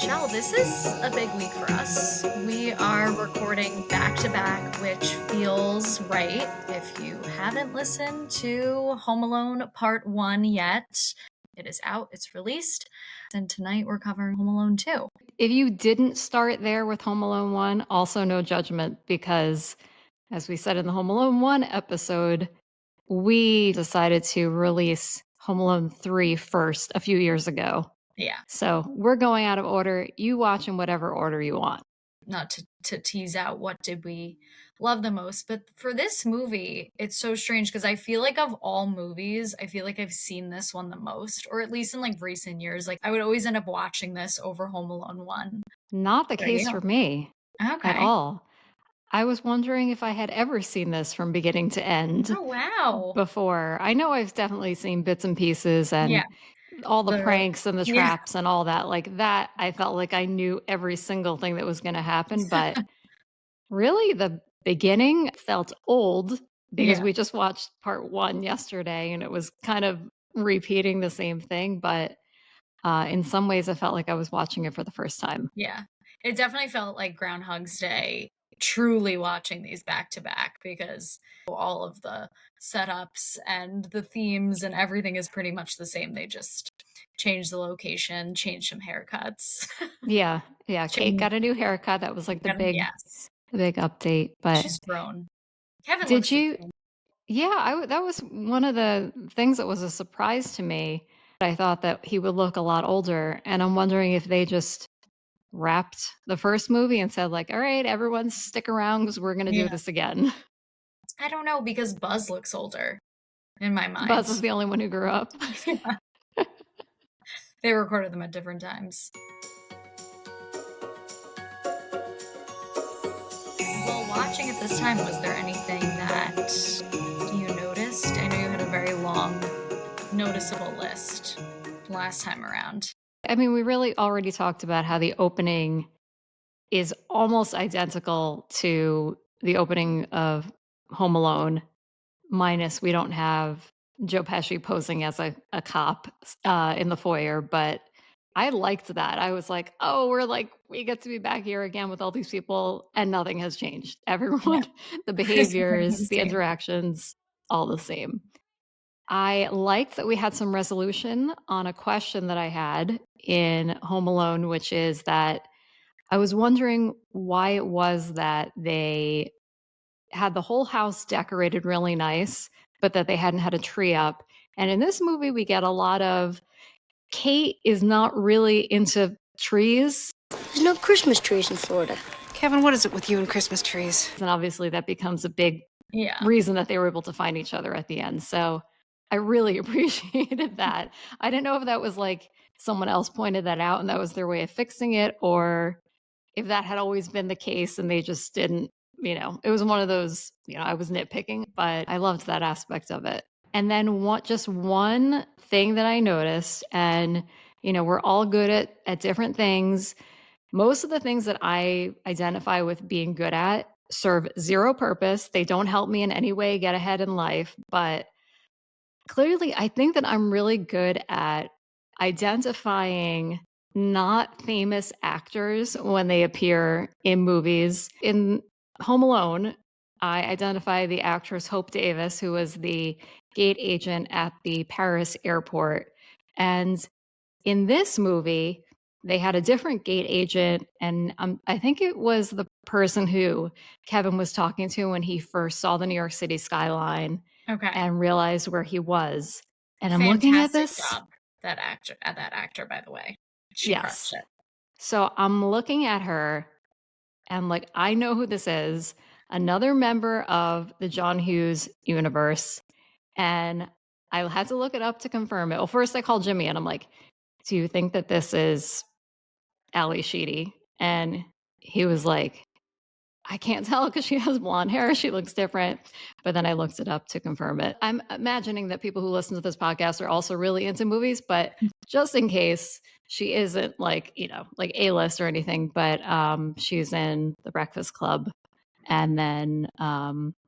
Michelle, this is a big week for us. We are recording back to back, which feels right. If you haven't listened to Home Alone Part 1 yet, it is out, it's released. And tonight we're covering Home Alone 2. If you didn't start there with Home Alone 1, also no judgment because, as we said in the Home Alone 1 episode, we decided to release Home Alone 3 first a few years ago. Yeah. So we're going out of order. You watch in whatever order you want. Not to tease out what did we love the most, but for this movie, it's so strange because I feel like of all movies, I feel like I've seen this one the most, or at least in like recent years. Like I would always end up watching this over Home Alone 1. Not the What about case you? for me at Okay. all. I was wondering if I had ever seen this from beginning to end Oh, wow. before. I know I've definitely seen bits and pieces Yeah. and all the The pranks and the yeah. traps and all that. Like that, I felt like I knew every single thing that was going to happen. But really, the beginning felt old because Yeah. we just watched part one yesterday and it was kind of repeating the same thing. But in some ways, I felt like I was watching it for the first time. Yeah. It definitely felt like Groundhog's Day, truly watching these back to back because all of the setups and the themes and everything is pretty much the same. They just changed the location, changed some haircuts. Yeah. Yeah. Kate Changed got a new haircut. That was like the yes. big update. But She's grown. Kevin did looks the you? same. Yeah, that was one of the things that was a surprise to me. I thought that he would look a lot older, and I'm wondering if they just wrapped the first movie and said like, "All right, everyone stick around because we're gonna do Yeah. this again." I don't know because Buzz looks older in my Buzz mind. was the only one who grew up. Yeah. They recorded them at different times. Well, watching it this time, was there anything that you noticed? I know you had a very long, noticeable list last time around. I mean, we really already talked about how the opening is almost identical to the opening of Home Alone, minus we don't have Joe Pesci posing as a cop in the foyer, but I liked that. I was like, oh, we get to be back here again with all these people, and nothing has changed. Yeah, Everyone, the it's very behaviors, the the same. interactions, all the same. I liked that we had some resolution on a question that I had in Home Alone, which is that I was wondering why it was that they had the whole house decorated really nice, but that they hadn't had a tree up. And in this movie, we get a lot of Kate is not really into trees. There's no Christmas trees in Florida. Kevin, what is it with you and Christmas trees? And obviously, that becomes a big Yeah. reason that they were able to find each other at the end. So I really appreciated that. I didn't know if that was like someone else pointed that out and that was their way of fixing it, or if that had always been the case and they just didn't, it was one of those, I was nitpicking, but I loved that aspect of it. And then just one thing that I noticed, and, we're all good at different things. Most of the things that I identify with being good at serve zero purpose. They don't help me in any way get ahead in life. But clearly, I think that I'm really good at identifying not famous actors when they appear in movies. In Home Alone, I identify the actress Hope Davis, who was the gate agent at the Paris airport. And in this movie, they had a different gate agent. And I think it was the person who Kevin was talking to when he first saw the New York City skyline Okay. and realized where he was. And I'm looking at Fantastic this. job, that actor, by the way. She Yes. crushed it. So I'm looking at her and like, I know who this is. Another member of the John Hughes universe. And I had to look it up to confirm it. Well, first I called Jimmy and I'm like, do you think that this is Ali Sheedy? And he was like, I can't tell because she has blonde hair. She looks different. But then I looked it up to confirm it. I'm imagining that people who listen to this podcast are also really into movies, but just in case she isn't like, like A-list or anything, but she's in The Breakfast Club. And then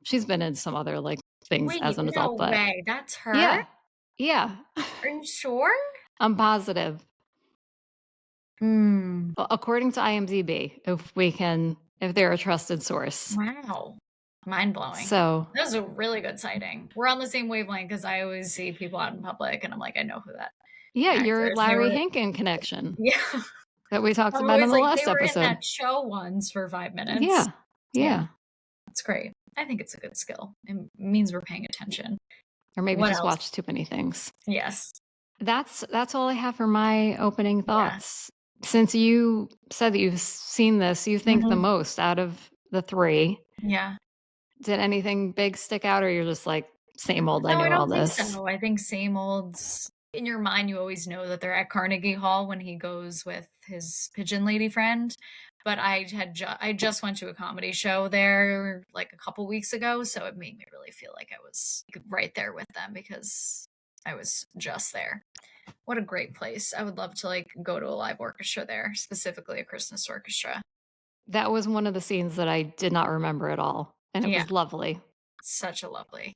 she's been in some other like things Wait, as an no adult. But way. That's her? yeah. Yeah. Are you sure? I'm positive. According to IMDb, if they're a trusted source. Wow. Mind-blowing. So, That was a really good sighting. We're on the same wavelength because I always see people out in public, and I'm like, "I know who that yeah, actor your is." They Larry were Hankin connection yeah. that we talked I'm about in always the like, "They last were in episode. that show once for 5 minutes." Yeah. Yeah, Yeah. it's great. I think it's a good skill. It means we're paying attention. Or maybe What just else? watch too many things. Yes. That's all I have for my opening Yeah. thoughts. Since you said that you've seen this, you think the Mhm. most out of the 3. Yeah. Did anything big stick out, or you're just like, "Same old, I No, I knew all don't think this"? so. I think same olds in your mind, you always know that they're at Carnegie Hall when he goes with his pigeon lady friend, but I just went to a comedy show there, like, a couple weeks ago, so it made me really feel like I was right there with them because I was just there. What a great place. I would love to, like, go to a live orchestra there, specifically a Christmas orchestra. That was one of the scenes that I did not remember at all, and it Yeah, was lovely. such a lovely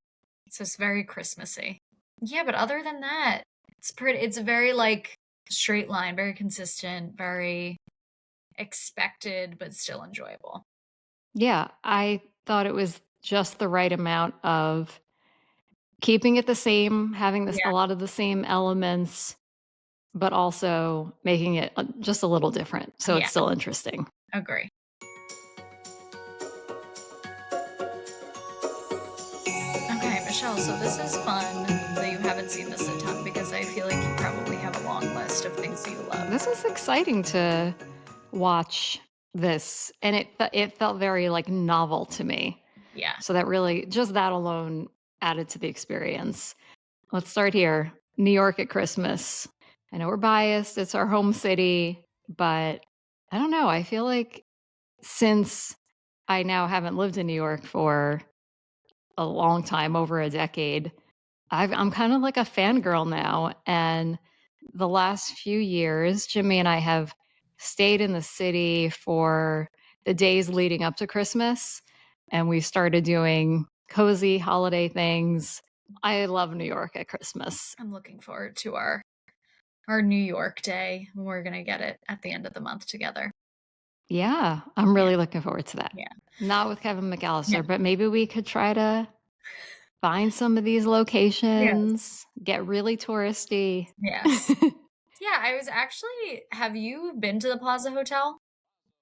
it's just very Christmassy. Yeah, but other than that, it's a very, like, straight line, very consistent, very expected, but still enjoyable. Yeah, I thought it was just the right amount of keeping it the same, having this a Yeah, lot of the same elements, but also making it, just a little different, so it's yeah, still interesting. agree. Okay, Michelle, so this is fun that you haven't seen this a ton because I feel like you probably have a long list of things that you love. This is exciting to watch this, and it felt very, like, novel to me. Yeah. So that really just that alone added to the experience. Let's start here. New York at Christmas. I know we're biased, it's our home city, but I don't know, I feel like since I now haven't lived in New York for a long time, over a decade, I'm kind of like a fangirl now, and the last few years, Jimmy and I have stayed in the city for the days leading up to Christmas, and we started doing cozy holiday things. I love New York at Christmas. I'm looking forward to our New York day. We're gonna get it at the end of the month together. Yeah, I'm Yeah, really looking forward to that. yeah, Not with Kevin yeah, McAllister, but maybe we could try to find some of these yes, locations, get really touristy. yes. Yeah, I was actually have you been to the Plaza Hotel?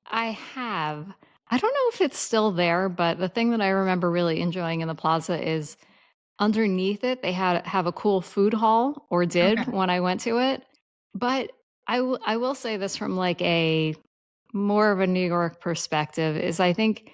I have. I don't know if it's still there, but the thing that I remember really enjoying in the plaza is underneath it, they have a cool food hall, or did Okay. when I went to it. But I will say this from like a more of a New York perspective is I think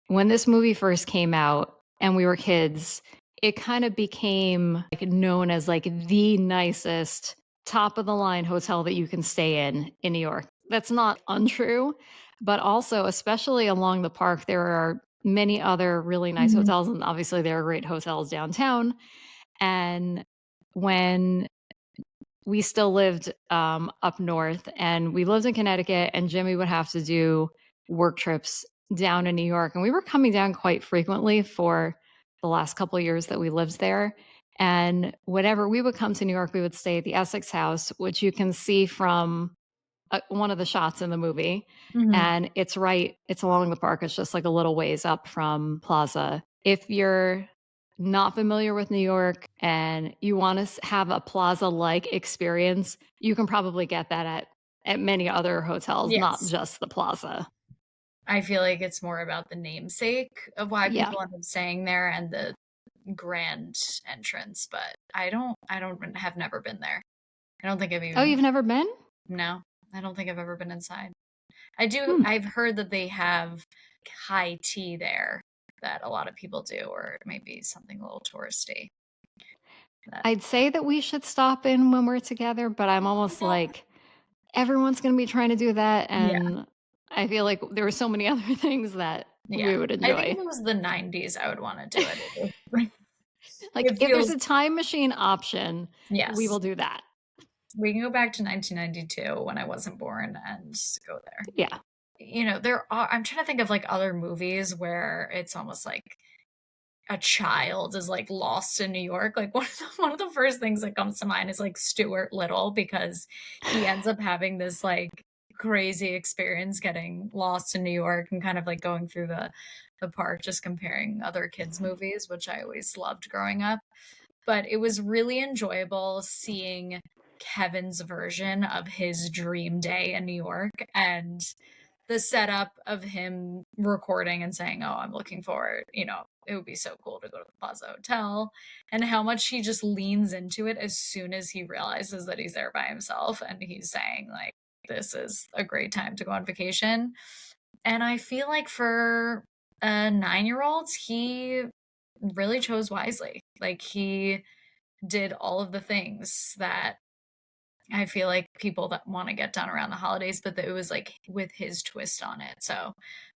when this movie first came out and we were kids, it kind of became like known as like the nicest top of the line hotel that you can stay in New York. That's not untrue, but also especially along the park there are many other really nice Mhm. hotels, and obviously there are great hotels downtown. And when we still lived up north, and we lived in Connecticut, and Jimmy would have to do work trips down in New York, and we were coming down quite frequently for the last couple of years that we lived there. And whenever we would come to New York, we would stay at the Essex House, which you can see from one of the shots in the movie. Mhm. And it's along the park. It's just like a little ways up from Plaza. If you're not familiar with New York and you want to have a plaza like experience, you can probably get that at many other hotels, not Yes. just the plaza. I feel like it's more about the namesake of why Yeah. people end up staying there and the grand entrance, but I don't have never been there. I don't think I've Oh, even you've never been? no, I don't think I've ever been inside. Hmm. I've heard that they have high tea there that a lot of people do, or it may be something a little touristy. That I'd say that we should stop in when we're together, but I'm almost well, like everyone's going to be trying to do that. yeah, And I feel like there are so many other things that yeah. we would I think if enjoy. it was the 90s, I would wanna do it. Like, It if there's feels a time machine option, we yes. will do that. We can go back to 1992 when I wasn't born and go there. Yeah. There are I'm trying to think of, like, other movies where it's almost like a child is, like, lost in New York. Like, one of the first things that comes to mind is, like, Stuart Little because he ends up having this, like crazy experience getting lost in New York and kind of like going through the park, just comparing other kids' movies, which I always loved growing up. But it was really enjoyable seeing Kevin's version of his dream day in New York and the setup of him recording and saying, "Oh, I'm looking forward, it would be so cool to go to the Plaza Hotel," and how much he just leans into it as soon as he realizes that he's there by himself and he's saying, like, this is a great time to go on vacation. And I feel like for a 9-year-old, he really chose wisely. Like, he did all of the things that I feel like people that wanna get done around the holidays, but that it was, like, with his twist on it, so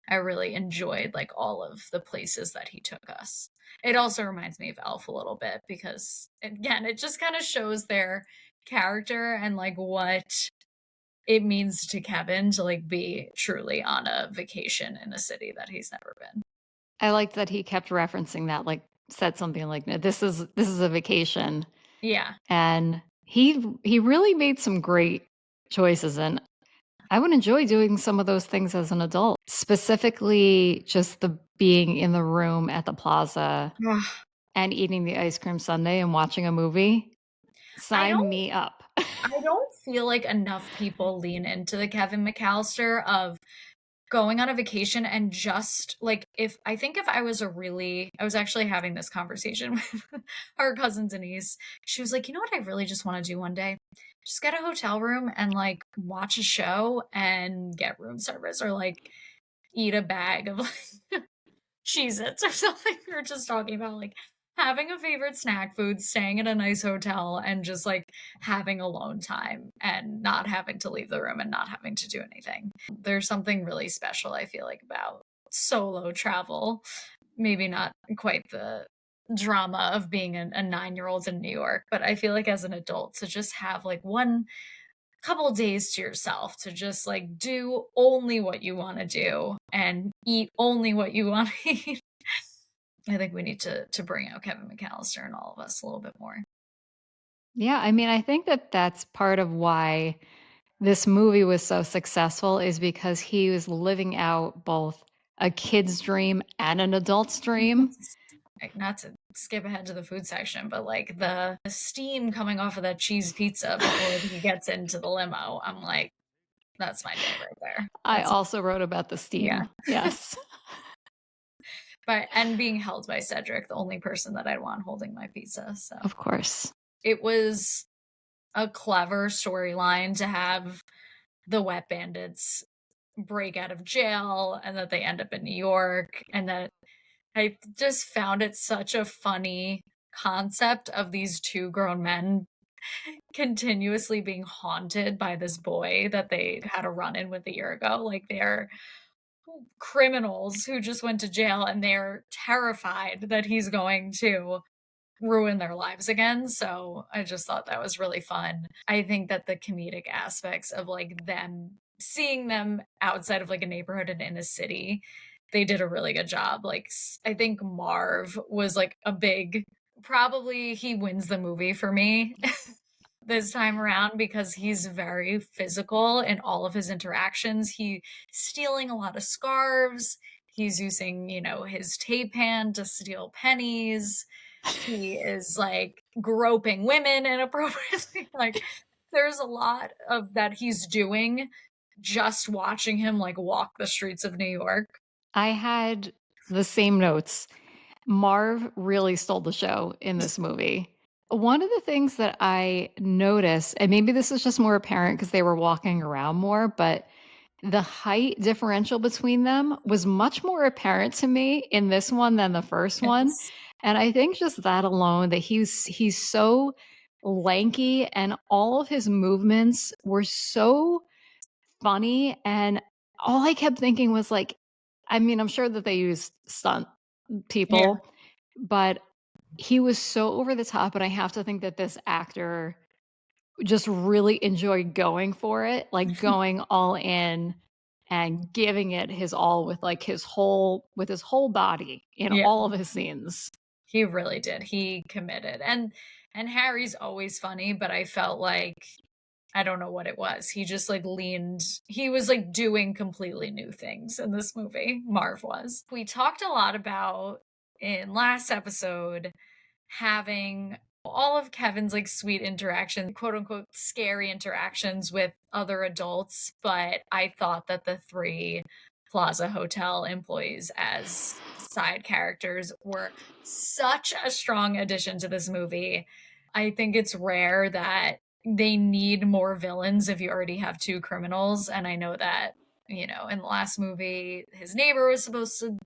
I really enjoyed, like, all of the places that he took us. It also reminds me of Elf a little bit because, again, it just kinda shows their character and, like, what it means to Kevin to, like, be truly on a vacation in a city that he's never been. I liked that he kept referencing that, like, said something like, "No, this is a vacation." Yeah. And he really made some great choices, and I would enjoy doing some of those things as an adult, specifically just the being in the room at the plaza Ugh, and eating the ice cream sundae and watching a movie. I Sign don't me up. I don't feel like enough people lean into the Kevin McAllister of going on a vacation and just like if I was I was actually having this conversation with our cousin Denise. She was like, "You know what I really just want to do one day? Just get a hotel room and like watch a show and get room service or like eat a bag of like Cheez-Its or something." We were just talking about like having a favorite snack food, staying at a nice hotel, and just like having alone time and not having to leave the room and not having to do anything. There's something really special, I feel like, about solo travel. Maybe not quite the drama of being a 9-year-old in New York, but I feel like as an adult to just have like one couple days to yourself to just like do only what you want to do and eat only what you want to eat. I think we need to bring out Kevin McAllister and all of us a little bit more. Yeah, I mean, I think that that's part of why this movie was so successful is because he was living out both a kid's dream and an adult's dream. Like, not to skip ahead to the food section, but like the steam coming off of that cheese pizza before he gets into the limo, I'm like, that's my day right there. I That's also wrote about the yeah. steam. Yes, But and being held by Cedric, the only person that I'd want holding my pizza. So of course. it was a clever storyline to have the wet bandits break out of jail and that they end up in New York and that I just found it such a funny concept of these two grown men continuously being haunted by this boy that they had a run in with a year ago. Like they're criminals who just went to jail and they're terrified that he's going to ruin their lives again. So I just thought that was really fun. I think that the comedic aspects of like them seeing them outside of like a neighborhood and in a city, they did a really good job. Like I think Marv was like a big probably he wins the movie for me this time around because he's very physical in all of his interactions. He's stealing a lot of scarves. He's using, his tape hand to steal pennies. He is like groping women inappropriately. Like there's a lot of that he's doing just watching him like walk the streets of New York. I had the same notes. Marv really stole the show in this movie. One of the things that I noticed, and maybe this is just more apparent because they were walking around more, but the height differential between them was much more apparent to me in this one than the first one. Yes. And I think just that alone, that he's so lanky and all of his movements were so funny. And all I kept thinking was like, I mean, I'm sure that they used stunt Yeah. people, but he was so over the top. And I have to think that this actor just really enjoyed going for it, like going all in and giving it his all with like his whole body in Yeah. all of his scenes. He really did. He committed. And Harry's always funny, but I felt like I don't know what it was. He just like he was like doing completely new things in this movie. Marv was. We talked a lot about in last episode having all of Kevin's like sweet interaction, quote unquote scary interactions with other adults, but I thought that the three Plaza Hotel employees as side characters were such a strong addition to this movie. I think it's rare that they need more villains if you already have two criminals. And I know that, in the last movie, his neighbor was supposed to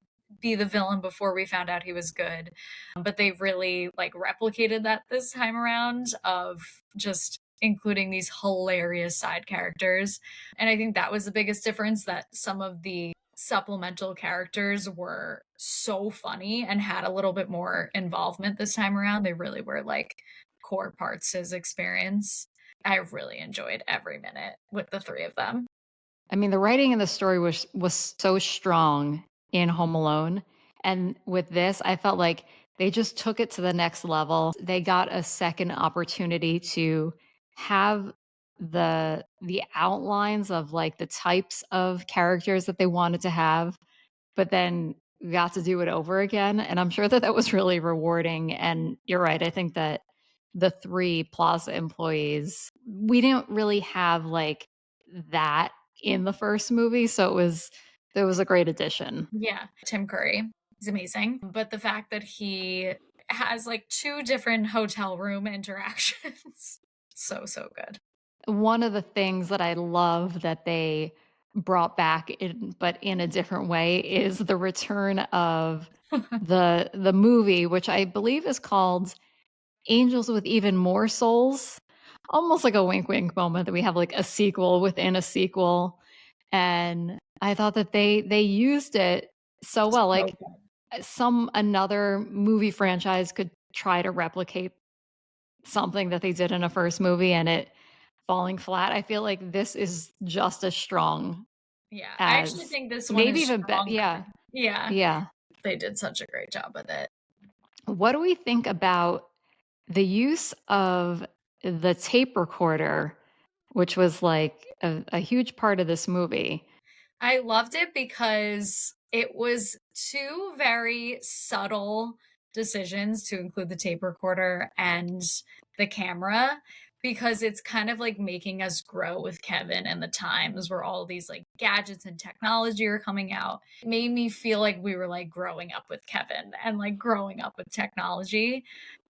be the villain before we found out he was good. But they really like replicated that this time around of just including these hilarious side characters. And I think that was the biggest difference, that some of the supplemental characters were so funny and had a little bit more involvement this time around. They really were like core parts to his experience. I really enjoyed every minute with the three of them. I mean, the writing in the story was so strong in Home Alone, and with this, I felt like they just took it to the next level. They got a second opportunity to have the outlines of like the types of characters that they wanted to have, but then got to do it over again. And I'm sure that that was really rewarding. And you're right. I think that the three Plaza employees, we didn't really have like that in the first movie. So it was a great addition. Yeah, Tim Curry is amazing. But the fact that he has like two different hotel room interactions, so good. One of the things that I love that they brought back but in a different way is the return of the movie, which I believe is called Angels with Even More Souls. Almost like a wink wink moment that we have like a sequel within a sequel. And I thought that they used it so well. So Like another movie franchise could try to replicate something that they did in a first movie and it falling flat. I feel like this is just as strong yeah, I actually as think this one maybe is even better. stronger. Yeah. Yeah, Yeah. they did such a great job with it. What do we think about the use of the tape recorder, which was like a huge part of this movie? I loved it because it was two very subtle decisions to include the tape recorder and the camera, because it's kind of like making us grow with Kevin and the times where all these like gadgets and technology are coming out. It made me feel like we were like growing up with Kevin and like growing up with technology.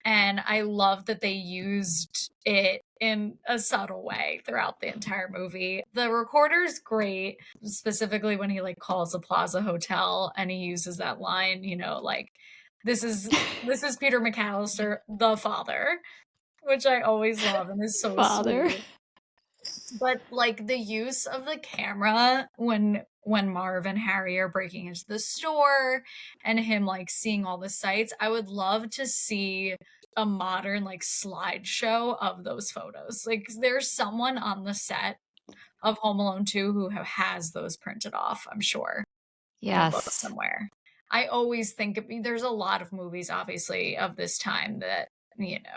And I love that they used it in a subtle way throughout the entire movie. The recorder's great, specifically when he like calls the Plaza Hotel and he uses that line, like this is Peter McAllister, the father, which I always love and is so Father. sweet. But like the use of the camera when Marv and Harry are breaking into the store and him like seeing all the sights, I would love to see a modern like slideshow of those photos. Like there's someone on the set of Home Alone 2 who has those printed off, I'm sure, in a book Yes. somewhere. I always think there's a lot of movies obviously of this time that,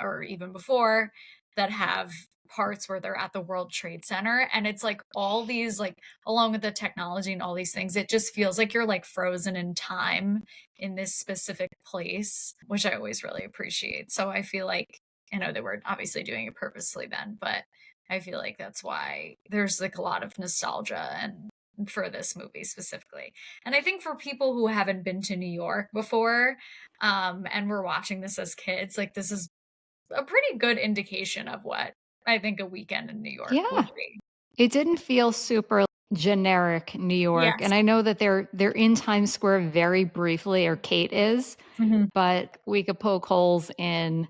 or even before, that have parts where they're at the World Trade Center and it's like all these like, along with the technology and all these things, it just feels like you're like frozen in time in this specific place, which I always really appreciate. So I feel like, I know they were obviously doing it purposely then, but I feel like that's why there's like a lot of nostalgia and for this movie specifically. And I think for people who haven't been to New York before, and were watching this as kids, like this is a pretty good indication of what I think a weekend in New York would Yeah. be. It didn't feel super generic New York. Yes. And I know that they're in Times Square very briefly, or Kate is, Mhm. but we could poke holes in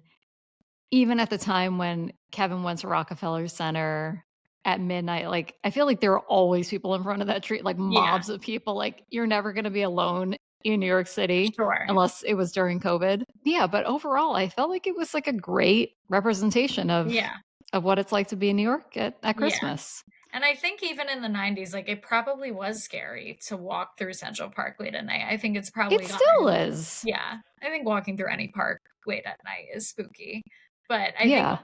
even at the time when Kevin went to Rockefeller Center at midnight. Like I feel like there are always people in front of that tree, like Yeah, mobs of people. Like you're never gonna be alone in New York City sure. unless it was during COVID. Yeah, but overall I felt like it was like a great representation Yeah. of what it's like to be in New York at Yeah. Christmas. And I think even in the 90s, like it probably was scary to walk through Central Park late at night. I think it's It probably still gotten, is. yeah, I think walking through any park late at night is spooky. But I think Yeah.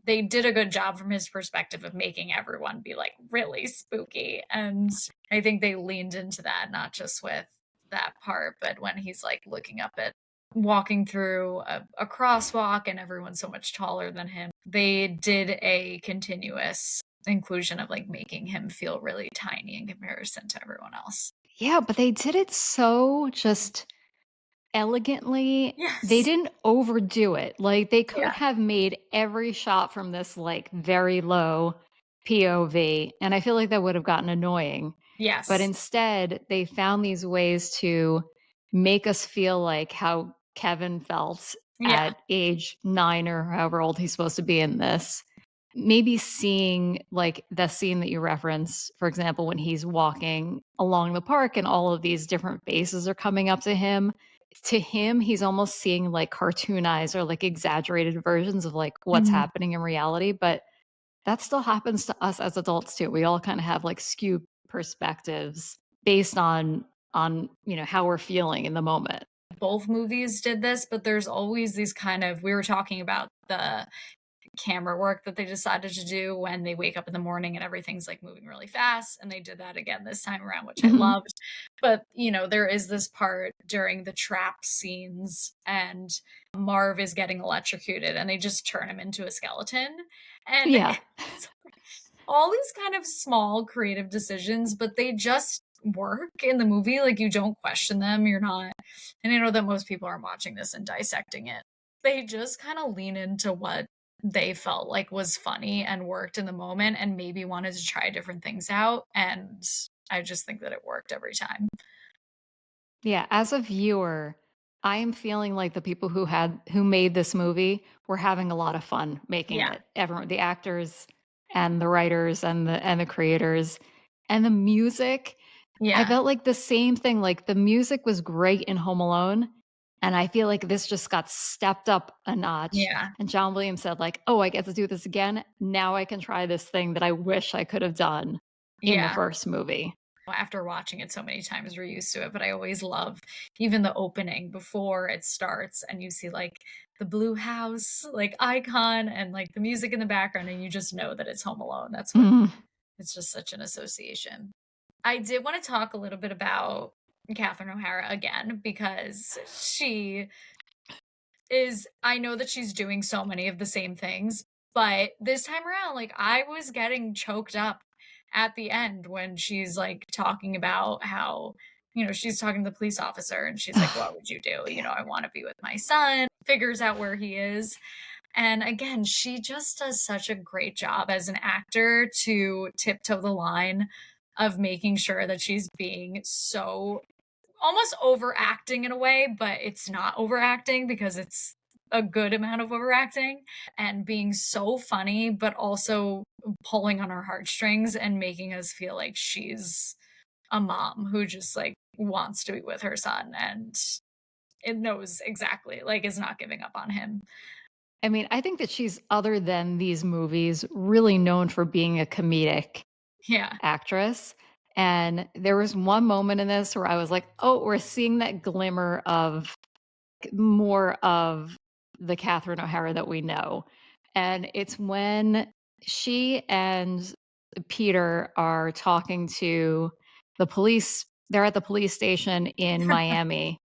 they did a good job from his perspective of making everyone be, like, really spooky, and I think they leaned into that, not just with that part, but when he's, like, looking up at walking through a crosswalk and everyone's so much taller than him. They did a continuous inclusion of, like, making him feel really tiny in comparison to everyone else. Yeah, but they did it so just elegantly. They Yes. didn't overdo it. Like, they could Yeah. have made every shot from this, like, very low POV, and I feel like that would have gotten annoying. But Yes. instead, they found these ways to make us feel like how Kevin felt Yeah. at age 9 or however old he's supposed to be in this. Maybe seeing, like, the scene that you reference, for example, when he's walking along the park and all of these different faces are coming up to him. To him, he's almost seeing, like, cartoonized or, like, exaggerated versions of, like, what's Mhm. happening in reality, but that still happens to us as adults too. We all kind of have like skewed perspectives based on how we're feeling in the moment. Both movies did this, but there's always these kind of we were talking about the camera work that they decided to do when they wake up in the morning and everything's like moving really fast. And they did that again this time around, which I Mhm. loved. But, there is this part during the trap scenes and Marv is getting electrocuted and they just turn him into a skeleton. And Yeah. it's all these kind of small creative decisions, but they just work in the movie. Like you don't question them. You're not, and I know that most people aren't watching this and dissecting it. They just kind of lean into what they felt like was funny and worked in the moment and maybe wanted to try different things out. And I just think that it worked every time. Yeah, as a viewer, I am feeling like the people who made this movie were having a lot of fun making Yeah. it. Everyone, the actors and the writers and the creators and the music. I Yeah. felt like the same thing. Like the music was great in Home Alone, and I feel like this just got stepped up a notch. Yeah. And John Williams said, like, "Oh, I get to do this again. Now I can try this thing that I wish I could have done in the Yeah. first movie." After watching it so many times, we're used to it, but I always love even the opening before it starts and you see like the blue house, like icon and like the music in the background, and you just know that it's Home Alone. That's what Mhm. it's just such an association. I did want to talk a little bit about Catherine O'Hara again because I know that she's doing so many of the same things, but this time around, like, I was getting choked up at the end when she's, like, talking about how, she's talking to the police officer and she's like, "What would you do?" "I wanna be with my son," figures out where he is, and again, she just does such a great job as an actor to tiptoe the line of making sure that she's being so almost overacting in a way, but it's not overacting because it's a good amount of overacting and being so funny, but also pulling on our heartstrings and making us feel like she's a mom who just like wants to be with her son and it knows exactly, like, is not giving up on him. I mean, I think that she's, other than these movies, really known for being a comedic Yeah. actress. And there was one moment in this where I was like, oh, we're seeing that glimmer of more of the Catherine O'Hara that we know. And it's when she and Peter are talking to the police. They're at the police station in Miami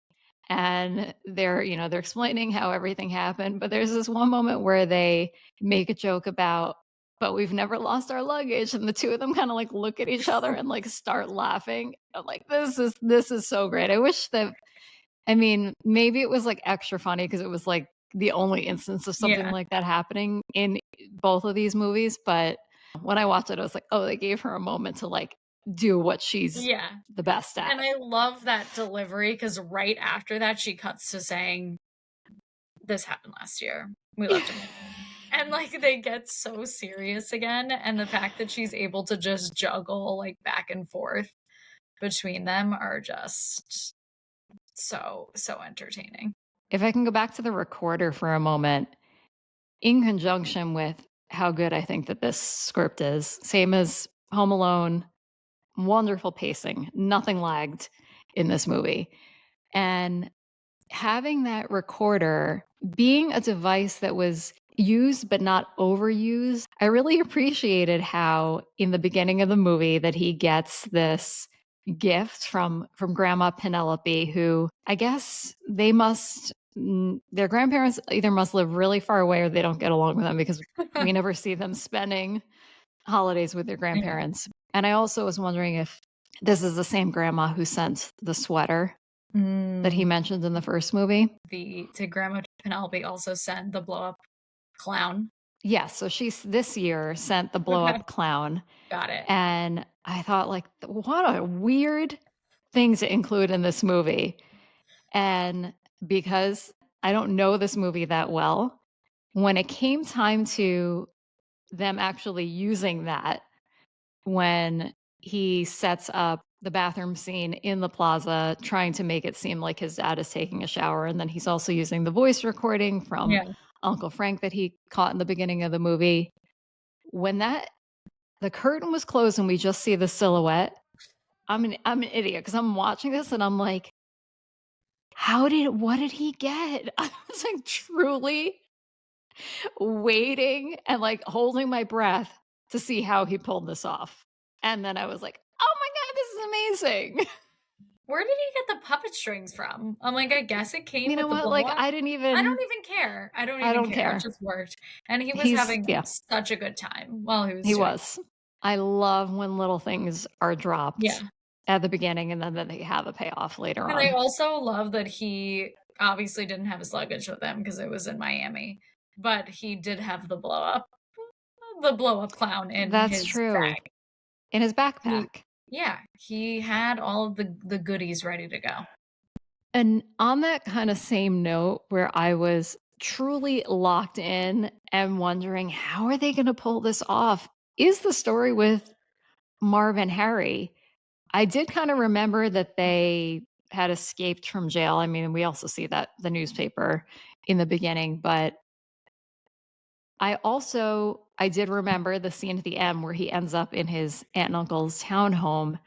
and they're explaining how everything happened, but there's this one moment where they make a joke about, but we've never lost our luggage, and the two of them kind of like look at each other and like start laughing. I'm like, this is so great. I wish that, I mean, maybe it was like extra funny because it was like the only instance of something Yeah. like that happening in both of these movies. But when I watched it, I was like, oh, they gave her a moment to like do what she's Yeah. the best And at. I love that delivery because right after that, she cuts to saying, "This happened last year. We left him." And, like, they get so serious again, and the fact that she's able to just juggle, like, back and forth between them are just so, so entertaining. If I can go back to the recorder for a moment, in conjunction with how good I think that this script is, same as Home Alone, wonderful pacing, nothing lagged in this movie. And having that recorder being a device that was used but not overused. I really appreciated how in the beginning of the movie that he gets this gift from Grandma Penelope, who I guess their grandparents either must live really far away or they don't get along with them because we never see them spending holidays with their Yeah. grandparents. And I also was wondering if this is the same grandma who sent the sweater that he Mm, mentioned in the first movie. did Grandma Penelope also send the blow up clown? Yes, so she's this year sent the blow Okay, up clown. got it. And I thought, like, what a weird thing to include in this movie. And because I don't know this movie that well, when it came time to them actually using that, when he sets up the bathroom scene in the plaza, trying to make it seem like his dad is taking a shower. And then he's also using the voice recording from Yeah. Uncle Frank that he caught in the beginning of the movie. When the curtain was closed and we just see the silhouette, I'm an idiot because I'm watching this and I'm like, what did he get? I was like truly waiting and like holding my breath to see how he pulled this off. And then I was like, oh my God, this is amazing. Where did he get the puppet strings from? I'm like, I guess it came You know with the what? blow Like, up. I don't even care. I don't I even don't care. It care. just worked. And he was having Yeah, such a good time while he was he doing was. I love when little things are it. dropped Yeah. at the beginning and then they have a payoff later And I on. also love that he obviously didn't have his luggage with him because it was in Miami, but he did have the blow up clown in That's his true. bag. In his He backpack. Yeah, he had all of the goodies ready to go. And on that kind of same note, where I was truly locked in and wondering, how are they going to pull this off? Is the story with Marv and Harry. I did kind of remember that they had escaped from jail. I mean, we also see that the newspaper in the beginning, but I did remember the scene at the end where he ends up in his aunt and uncle's townhome.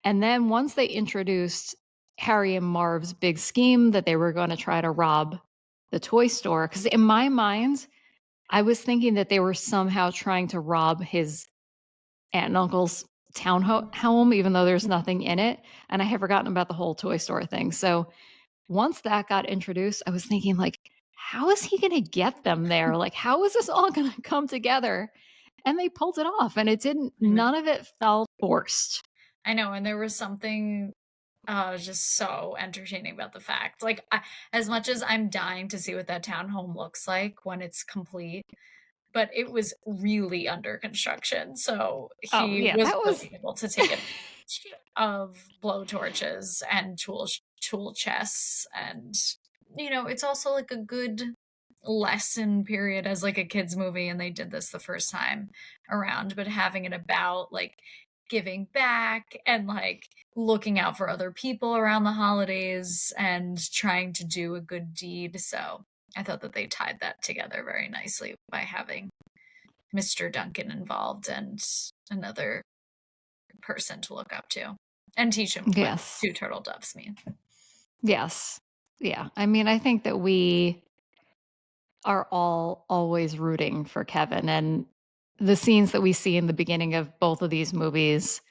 And then once they introduced Harry and Marv's big scheme that they were going to try to rob the toy store, because in my mind, I was thinking that they were somehow trying to rob his aunt and uncle's home, even though there's nothing in it. And I had forgotten about the whole toy store thing. So once that got introduced, I was thinking, like, how is he going to get them there? Like, how is this all going to come together? And they pulled it off, and none of it felt forced. I know, and there was something just so entertaining about the fact. Like, as much as I'm dying to see what that townhome looks like when it's complete, but it was really under construction. So Oh, he yeah, was that was. really able to take advantage of blow torches and tool chests. And, it's also like a good lesson period as like a kids movie, and they did this the first time around, but having it about like giving back and like looking out for other people around the holidays and trying to do a good deed. So I thought that they tied that together very nicely by having Mr. Duncan involved and another person to look up to and teach him what Yes. two turtle doves mean. Yes. Yeah. I mean, I think that we are all always rooting for Kevin. And the scenes that we see in the beginning of both of these movies,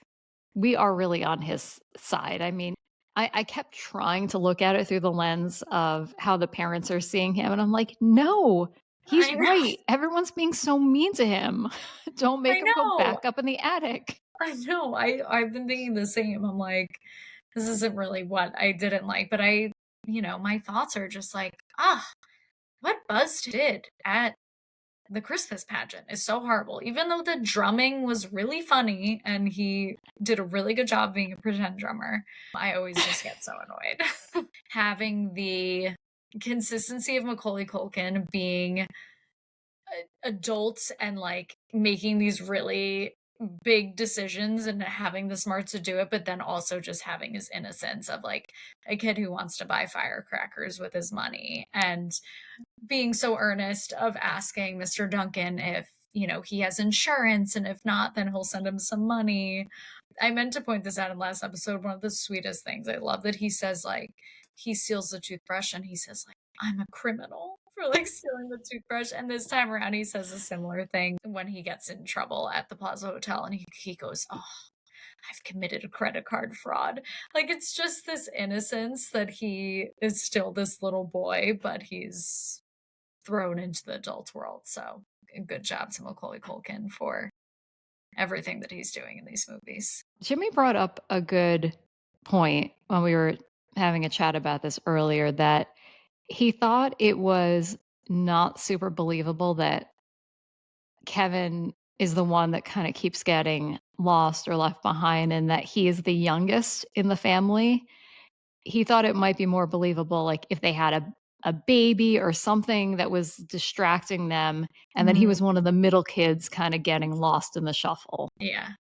we are really on his side. I mean, I kept trying to look at it through the lens of how the parents are seeing him. And I'm like, no, he's I know. right. Everyone's being so mean to him. Don't I make him go know. back up in the attic. I know. I've been thinking the same. I'm like, this isn't really what I didn't like, but my thoughts are just like, what Buzz did at the Christmas pageant is so horrible. Even though the drumming was really funny and he did a really good job being a pretend drummer, I always just get so annoyed. Having the consistency of Macaulay Culkin being adults and like making these really big decisions and having the smarts to do it, but then also just having his innocence of like a kid who wants to buy firecrackers with his money and being so earnest of asking Mr. Duncan if, he has insurance, and if not, then he'll send him some money. I meant to point this out in last episode. One of the sweetest things I love that he says, like, he steals the toothbrush and he says, like, I'm a criminal. for like stealing the toothbrush. And this time around, he says a similar thing when he gets in trouble at the Plaza Hotel, and he goes, "Oh, I've committed a credit card fraud." Like it's just this innocence that he is still this little boy, but he's thrown into the adult world. So good job to Macaulay Culkin for everything that he's doing in these movies. Jimmy brought up a good point when we were having a chat about this earlier that he thought it was not super believable that Kevin is the one that kind of keeps getting lost or left behind and that he is the youngest in the family. He thought it might be more believable, like if they had a baby or something that was distracting them, and that he was Mm, one of the middle kids kind of getting lost in the shuffle. yeah.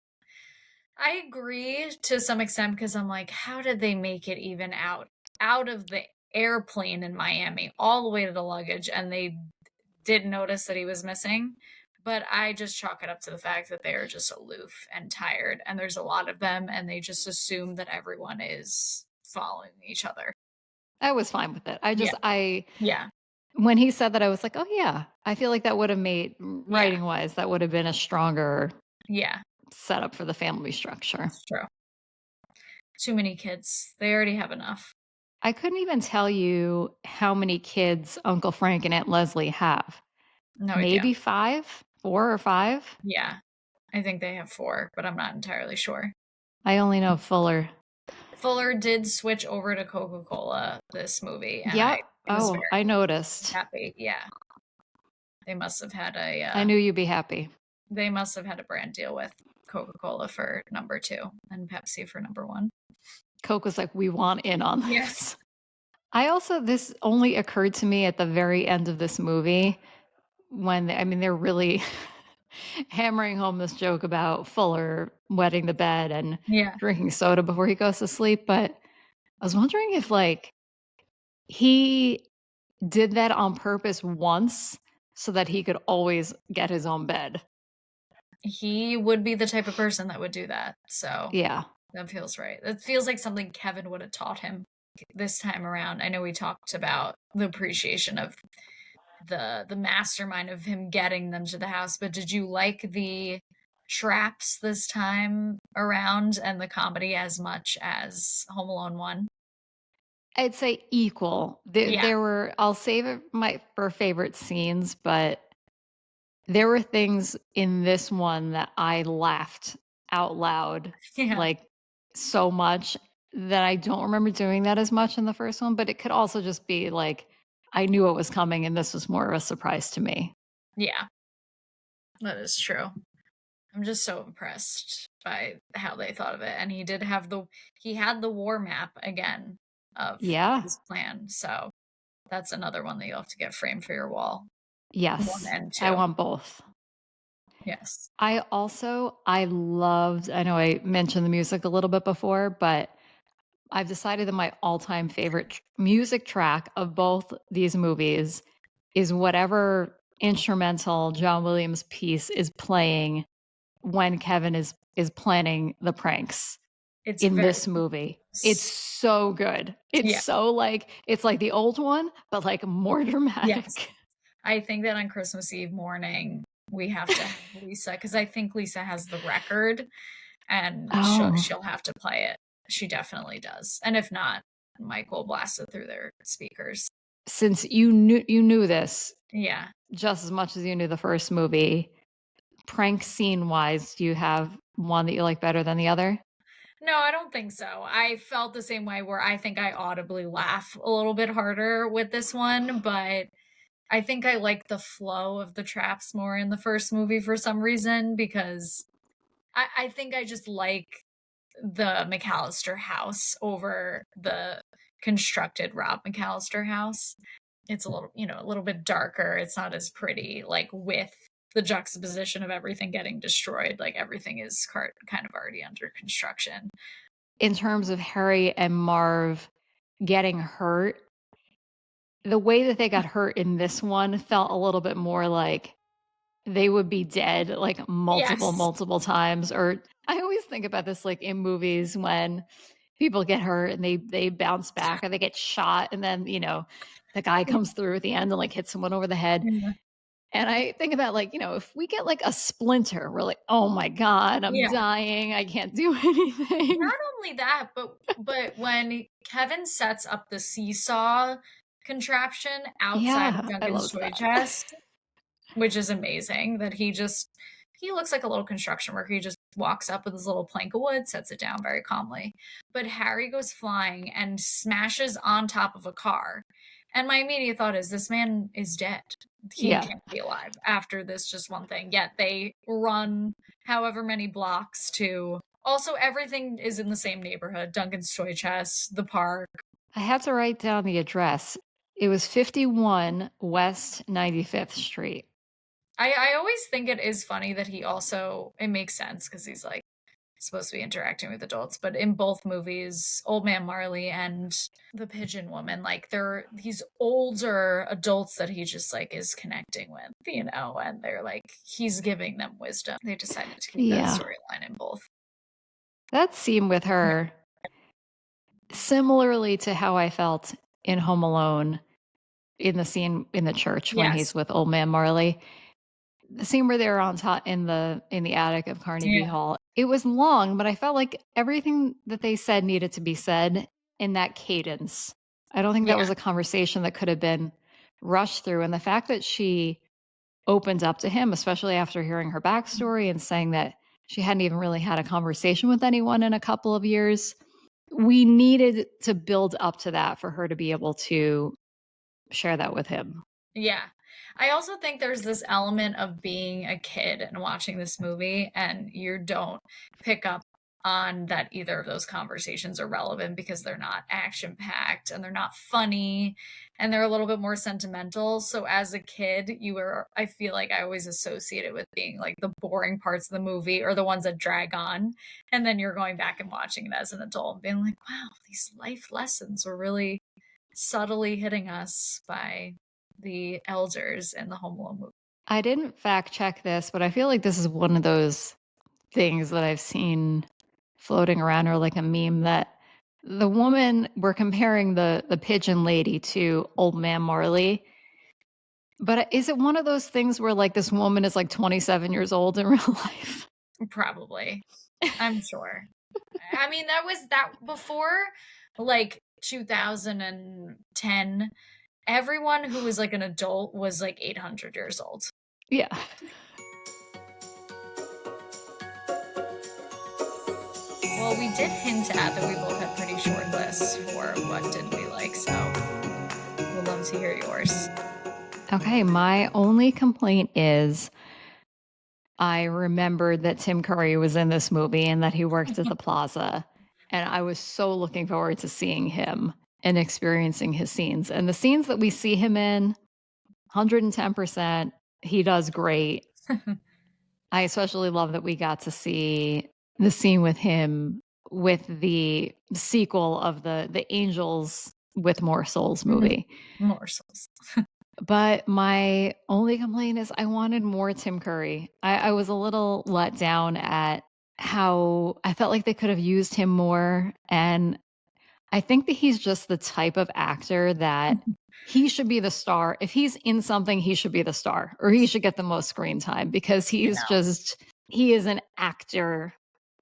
I agree to some extent because I'm like, how did they make it even out of the airplane in Miami all the way to the luggage and they didn't notice that he was missing? But I just chalk it up to the fact that they are just aloof and tired and there's a lot of them and they just assume that everyone is following each other. I was fine with it. Yeah. I Yeah. when he said that, I was like, "Oh, yeah." I feel like that would have made Yeah. writing-wise, that would have been a stronger Yeah. setup for the family structure. It's true. Too many kids. They already have enough. I couldn't even tell you how many kids Uncle Frank and Aunt Leslie have. No idea. Maybe 5? 4 or 5? Yeah. I think they have 4, but I'm not entirely sure. I only know Fuller. Fuller did switch over to Coca-Cola this movie, and I Yep. was Oh, I very noticed. happy. Yeah. They must have had I knew you'd be happy. they must have had a brand deal with Coca-Cola for number 2 and Pepsi for number 1. Coke was like, "We want in on Yes. this." This only occurred to me at the very end of this movie when they're really hammering home this joke about Fuller wetting the bed and Yeah. drinking soda before he goes to sleep, but I was wondering if, like, he did that on purpose once so that he could always get his own bed. He would be the type of person that would do that, so Yeah. that feels right. That feels like something Kevin would have taught him this time around. I know we talked about the appreciation of the mastermind of him getting them to the house, but did you like the traps this time around and the comedy as much as Home Alone 1? I'd say equal. Yeah. There were I'll save it my for favorite scenes, but there were things in this one that I laughed out loud, Yeah. like, so much that I don't remember doing that as much in the first one, but it could also just be, like, I knew it was coming and this was more of a surprise to me. Yeah. That is true. I'm just so impressed by how they thought of it, and he had the war map again of Yeah. his plan, so that's another one that you'll have to get framed for your wall. 1 Yes. and I 2. want both. Yes. I loved I know I mentioned the music a little bit before, but I've decided that my all-time favorite music track of both these movies is whatever instrumental John Williams piece is playing when Kevin is planning the pranks It's in very this movie. It's s so good. yeah. It's like the old one, but like more Yes. dramatic. I think that on Christmas Eve morning, we have to have Lisa because I think Lisa has the record, and Oh, she'll have to play it. She definitely does, and if not, Mike will blast it through their speakers. since you knew this Yeah. just as much as you knew the first movie, prank scene wise, do you have one that you like better than the other? No, I don't think so. I felt the same way where I think I audibly laugh a little bit harder with this one, but I think I like the flow of the traps more in the first movie for some reason because I think I just like the McAllister house over the constructed Rob McAllister house. It's a little, a little bit darker. It's not as pretty, like with the juxtaposition of everything getting destroyed. Like everything is kind of already under construction. In terms of Harry and Marv getting hurt, the way that they got hurt in this one felt a little bit more like they would be dead like multiple, Yes. multiple times. Or I always think about this like in movies when people get hurt and they bounce back or they get shot and then, the guy comes through at the end and like hits someone over the head. Yeah. And I think about like, if we get like a splinter, we're like, oh my God, I'm Yeah. dying. I can't do anything. Not only that, but when Kevin sets up the seesaw contraption outside of Yeah, I Duncan's loved toy that. chest, which is amazing that he looks like a little construction worker. He just walks up with his little plank of wood, sets it down very calmly. But Harry goes flying and smashes on top of a car. And my immediate thought is this man is dead. He Yeah. can't be alive after this just one thing. Yet they run however many blocks to also everything is in the same neighborhood. Duncan's toy chest, the park. I had to write down the address. It was 51 West 95th Street. I always think it is funny that it makes sense because he's like supposed to be interacting with adults, but in both movies, Old Man Marley and the Pigeon Woman, like they're these older adults that he just like is connecting with, and they're like he's giving them wisdom. They decided to keep that Yeah. storyline in both. That scene with her, similarly to how I felt in Home Alone in the scene in the church when Yes. he's with Old Man Marley. The scene where they're on top in the attic of Carnegie Yeah. Hall. It was long, but I felt like everything that they said needed to be said in that cadence. I don't think that was Yeah. a conversation that could have been rushed through. And the fact that she opened up to him, especially after hearing her backstory and saying that she hadn't even really had a conversation with anyone in a couple of years, we needed to build up to that for her to be able to share that with him. Yeah. I also think there's this element of being a kid and watching this movie, and you don't pick up on that either of those conversations are relevant because they're not action packed and they're not funny and they're a little bit more sentimental. So as a kid, I feel like I always associate it with being like the boring parts of the movie or the ones that drag on. And then you're going back and watching it as an adult and being like, wow, these life lessons were really subtly hitting us by the elders in the Home Alone movie. I didn't fact check this, but I feel like this is one of those things that I've seen floating around or like a meme that the woman, we're comparing the pigeon lady to Old Man Marley. But is it one of those things where like this woman is like 27 years old in real life? Probably. I'm sure. I mean, that before like 2010, everyone who was like an adult was like 800 years old. Yeah. Well, we did hint at that we both had pretty short lists for what didn't we like, so we'd love to hear yours. Okay, my only complaint is I remembered that Tim Curry was in this movie and that he worked at the Plaza. And I was so looking forward to seeing him and experiencing his scenes. And the scenes that we see him in, 110%, he does great. I especially love that we got to see the scene with him with the sequel of the Angels with More Souls movie. Morsels. But my only complaint is I wanted more Tim Curry. I was a little let down at how I felt like they could have used him more. And I think that he's just the type of actor that he should be the star. If he's in something, he should be the star or he should get the most screen time because he is an actor,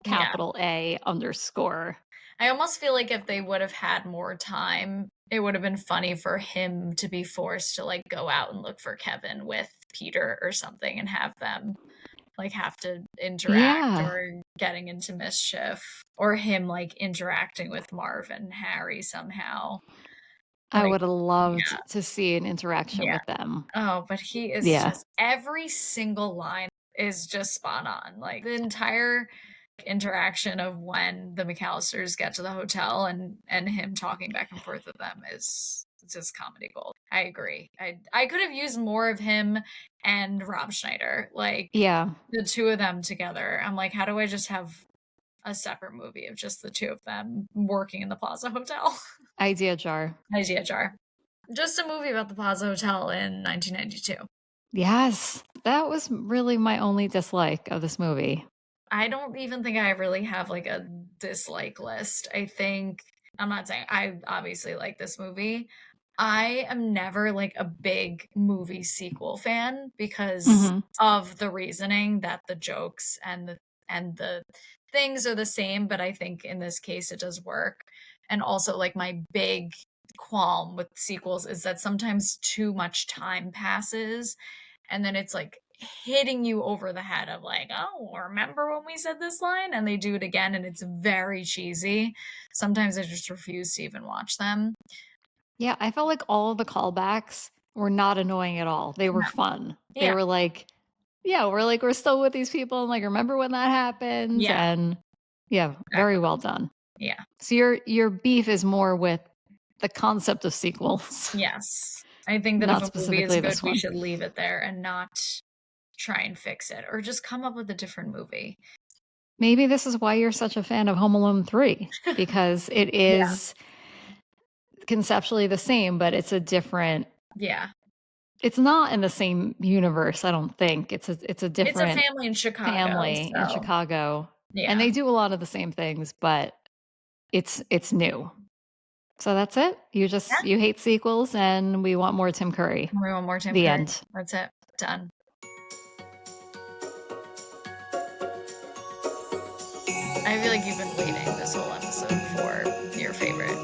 capital A _. I almost feel like if they would have had more time, it would have been funny for him to be forced to like go out and look for Kevin with Peter or something and have them like have to interact or getting into mischief or him like interacting with Marv and Harry somehow. I would have loved to see an interaction with them. Oh, but he is just every single line is just spot on. Like the entire interaction of when the McAllisters get to the hotel and him talking back and forth with them is just comedy gold. I agree. I could have used more of him and Rob Schneider, like the two of them together. I'm like, how do I just have a separate movie of just the two of them working in the Plaza Hotel? Idea jar. Just a movie about the Plaza Hotel in 1992. Yes, that was really my only dislike of this movie. I don't even think I really have like a dislike list. I'm not saying I obviously like this movie. I am never like a big movie sequel fan because Mhm. of the reasoning that the jokes and the things are the same, but I think in this case it does work. And also like my big qualm with sequels is that sometimes too much time passes and then it's like hitting you over the head of like, "Oh, remember when we said this line?" And they do it again and it's very cheesy. Sometimes I just refuse to even watch them. Yeah, I felt like all of the callbacks were not annoying at all. They were fun. They Yeah. were like, yeah, we're still with these people and like remember when that happens Yeah, and yeah, very exactly. well done. Yeah. So your beef is more with the concept of sequels, Yes. I think that if not a movie is specifically good, this we one. should leave it there and not try and fix it or just come up with a different movie. Maybe this is why you're such a fan of Home Alone 3 because it Yeah. is conceptually the same, but it's a different Yeah. it's not in the same universe, I don't think. It's a It's a different family in Chicago, family in so Chicago, and yeah. they do a lot of the same things, but it's new. So that's it. Yeah. You hate sequels and we want more Tim Curry. We want more Tim The Curry. end. That's it. Done. I feel like you've been waiting this whole episode for your favorite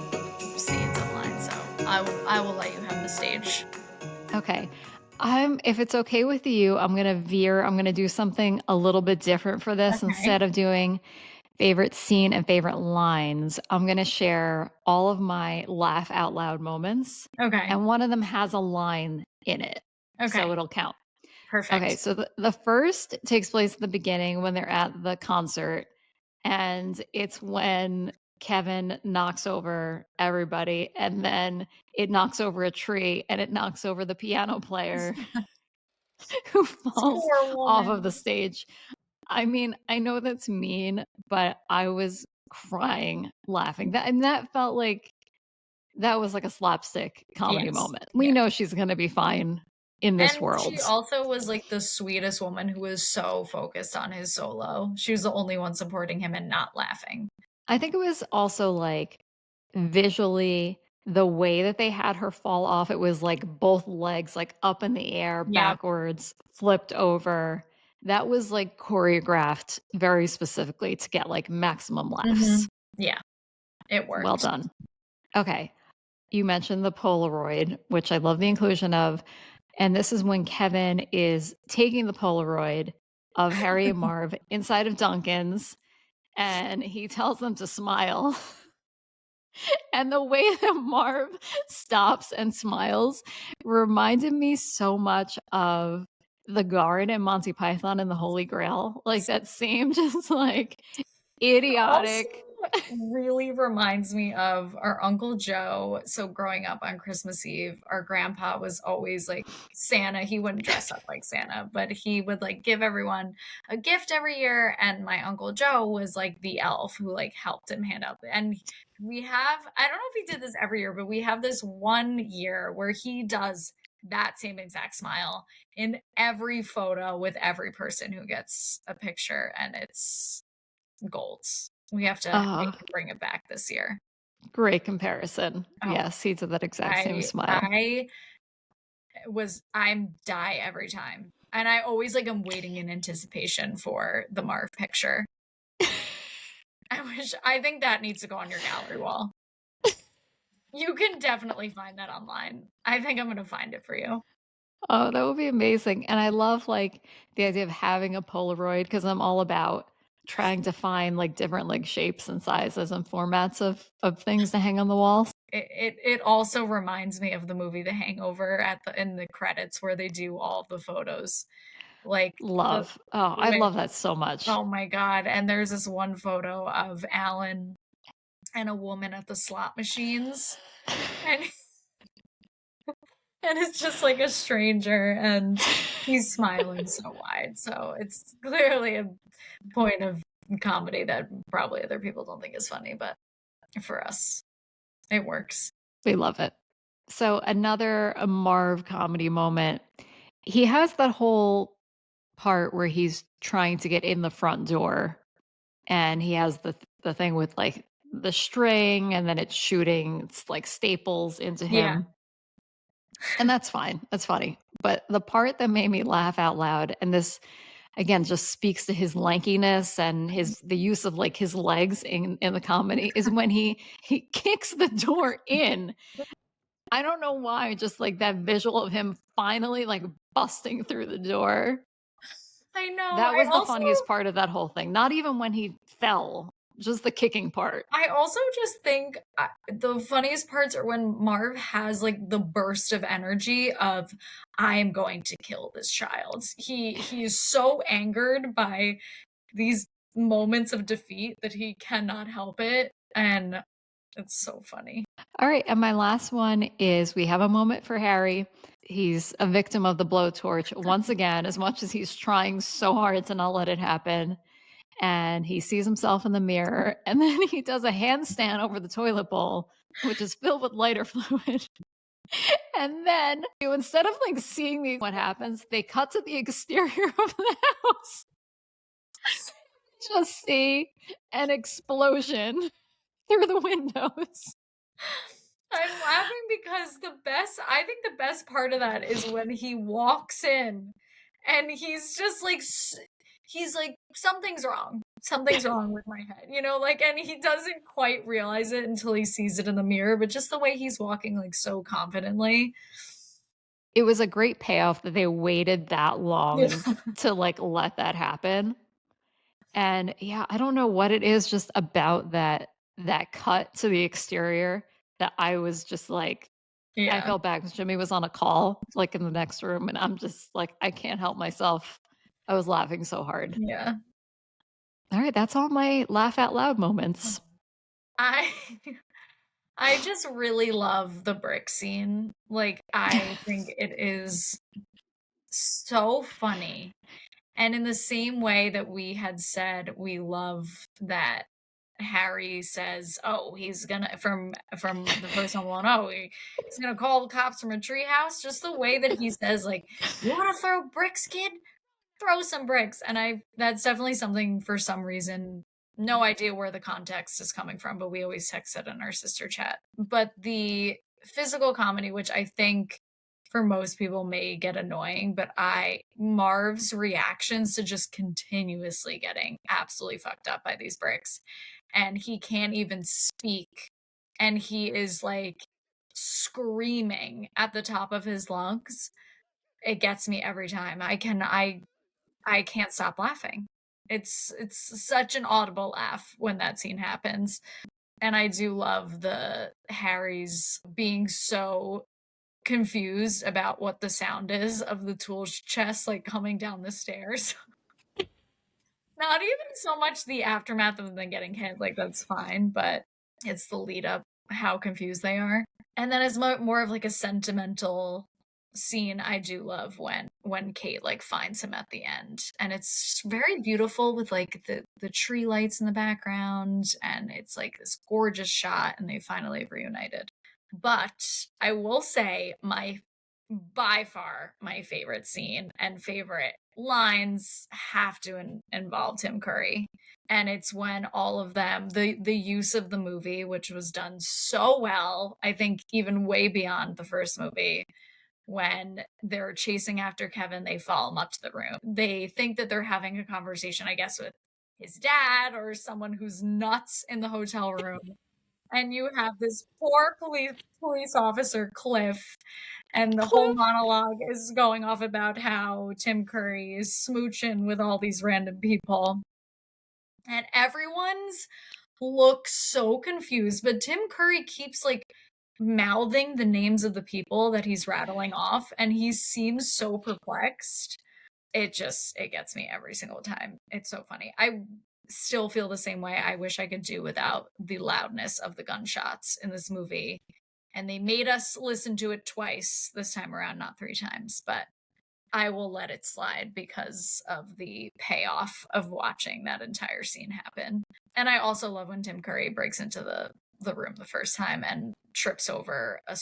scenes online, so I will let you have the stage. Okay. If it's okay with you, I'm gonna do something a little bit different for this. Okay. Instead of doing favorite scene and favorite lines, I'm gonna share all of my laugh out loud moments, Okay. and one of them has a line in it, so Okay. it'll count. Okay, Perfect. so the first takes place at the beginning when they're at the concert, and it's when Kevin knocks over everybody, and then it knocks over a tree, and it knocks over the piano player who falls Poor off of the woman. stage. I mean, I know that's mean, but I was crying laughing. That felt like that was like a slapstick comedy Yes. moment. We Yes. know she's gonna be fine in this And she world. also was, like, the sweetest woman who was so focused on his solo. She was the only one supporting him and not laughing. I think it was also like visually the way that they had her fall off. It was like both legs like up in the air, Yeah. backwards, flipped over. That was like choreographed very specifically to get like maximum laughs. Mhm. Yeah, it Well worked. done. Okay. You mentioned the Polaroid, which I love the inclusion of. And this is when Kevin is taking the Polaroid of Harry and Marv inside of Duncan's and he tells them to smile. And the way that Marv stops and smiles reminded me so much of the guard in Monty Python and the Holy Grail. Like that same just like Also idiotic. really reminds me of our Uncle Joe. So growing up on Christmas Eve, our grandpa was always like Santa. He wouldn't dress up like Santa, but he would like give everyone a gift every year. And my Uncle Joe was like the elf who like helped him hand out. And we have, I don't know if he did this every year, but we have this one year where he does that same exact smile in every photo with every person who gets a picture. And it's gold. We have to Oh, make him bring it back this year. great comparison. Oh, Yes, he did that exact same I smile. I I'm die every time. And I always like am waiting in anticipation for the Marv picture. I think that needs to go on your gallery wall. You can definitely find that online. I think I'm gonna find it for you. Oh, that would be amazing. And I love like the idea of having a Polaroid because I'm all about trying to find like different like shapes and sizes and formats of things to hang on the walls. It also reminds me of the movie The Hangover at the in the credits where they do all the photos. Like the Love. Oh, I when love that so much. oh my god, and there's this one photo of Alan and a woman at the slot machines, and and it's just like a stranger, and he's smiling so wide, so it's clearly a point of comedy that probably other people don't think is funny, but for us, it works. We love it. So another Marv comedy moment. He has that whole part where he's trying to get in the front door and he has the thing with like the string and then it's shooting it's like staples into Yeah, him. And that's fine. That's funny. But the part that made me laugh out loud, and this again just speaks to his lankiness and the use of like his legs in the comedy, is when he kicks the door in. I don't know why, just like that visual of him finally like busting through the door. I know. That was the funniest part of that whole thing. Not even when he fell, just the kicking part. I also just think the funniest parts are when Marv has like the burst of energy of I am going to kill this child. He is so angered by these moments of defeat that he cannot help it, and it's so funny. All right, and my last one is we have a moment for Harry. He's a victim of the blowtorch once again, as much as he's trying so hard to not let it happen. And he sees himself in the mirror, and then he does a handstand over the toilet bowl, which is filled with lighter fluid. And then instead of like seeing what happens, they cut to the exterior of the house. Just see an explosion through the windows. I'm laughing because I think the best part of that is when he walks in and he's just like, he's like, something's wrong. Something's wrong with my head, like, and he doesn't quite realize it until he sees it in the mirror, but just the way he's walking, like, so confidently. It was a great payoff that they waited that long to like let that happen. And yeah, I don't know what it is just about that cut to the exterior that I was just like, I felt bad because Jimmy was on a call like in the next room, and I'm just like, I can't help myself. I was laughing so hard. Yeah. All right, that's all my laugh out loud moments. I just really love the brick scene. Like, I think it is so funny. And in the same way that we had said we love that Harry says, "Oh, he's gonna," from the first Home Alone, "Oh, he's gonna call the cops from a treehouse." Just the way that he says, like, "You want to throw bricks, kid? Throw some bricks." And that's definitely something, for some reason, no idea where the context is coming from, but we always text it in our sister chat. But the physical comedy, which I think for most people may get annoying, but Marv's reactions to just continuously getting absolutely fucked up by these bricks, and he can't even speak, and he is like screaming at the top of his lungs. It gets me every time. I can't stop laughing. It's such an audible laugh when that scene happens. And I do love the Harry's being so confused about what the sound is of the tool chest like coming down the stairs. Not even so much the aftermath of them getting hit, like that's fine, but it's the lead up, how confused they are. And then as more of like a sentimental scene, I do love when Kate like finds him at the end, and it's very beautiful with like the tree lights in the background, and it's like this gorgeous shot, and they finally reunited. But I will say by far my favorite scene and favorite lines have to involve Tim Curry. And it's when all of them, the use of the movie, which was done so well, I think even way beyond the first movie, when they're chasing after Kevin, they follow him up to the room. They think that they're having a conversation, I guess, with his dad or someone who's nuts in the hotel room. And you have this poor police officer, Cliff, and the whole monologue is going off about how Tim Curry is smooching with all these random people. And everyone's looks so confused, but Tim Curry keeps like mouthing the names of the people that he's rattling off, and he seems so perplexed. It gets me every single time. It's so funny. I still feel the same way. I wish I could do without the loudness of the gunshots in this movie. And they made us listen to it twice this time around, not 3 times, but I will let it slide because of the payoff of watching that entire scene happen. And I also love when Tim Curry breaks into the room the first time and trips over a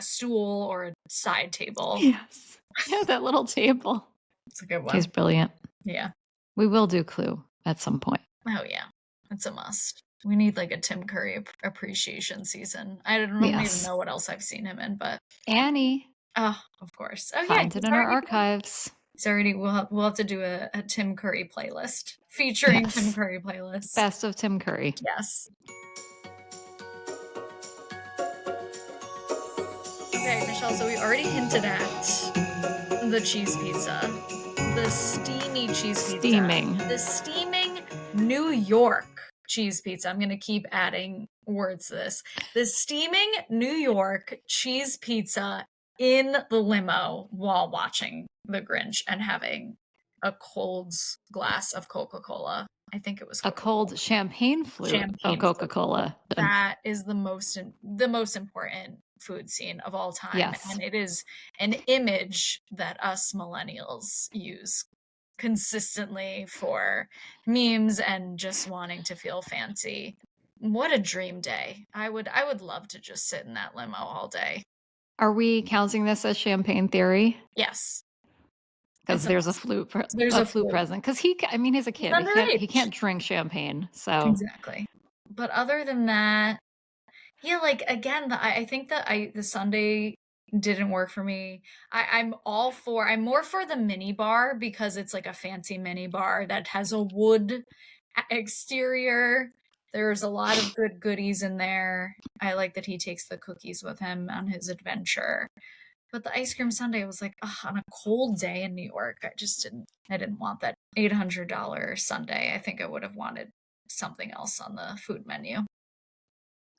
stool or a side table. Yes. Yeah, that little table. It's a good one. He's brilliant. Yeah. We will do Clue at some point. Oh, yeah. It's a must. We need like a Tim Curry appreciation season. I don't even know what else I've seen him in, but Annie. Oh, of course. Oh yeah, Find it in our archives. he's already. We'll have to do a Tim Curry playlist featuring Tim Yes. Curry playlist. Best of Tim Curry. Yes. Okay, Michelle. So we already hinted at the cheese pizza, the steamy cheese Steaming. pizza, the steaming New York cheese pizza. I'm gonna keep adding words to this. The steaming New York cheese pizza in the limo while watching The Grinch and having a cold glass of Coca-Cola. I think it was A Coca-Cola. cold champagne flute of Champagne Coca-Cola. That is the most important food scene of all time. Yes. And it is an image that us millennials use consistently for memes and just wanting to feel fancy. What a dream day. I would love to just sit in that limo all day. Are we counting this as champagne theory? Yes. Because It's a there's a must. flute, There's a flute. present. Because he's a kid. He underage. can't drink champagne. So Exactly. But other than that, yeah, like again, I think that the Sunday didn't work for me. I'm more for the mini bar because it's like a fancy mini bar that has a wood exterior. There's a lot of good goodies in there. I like that he takes the cookies with him on his adventure. But the ice cream sundae was like, ugh, on a cold day in New York, I didn't want that $800 sundae. I think I would have wanted something else on the food menu.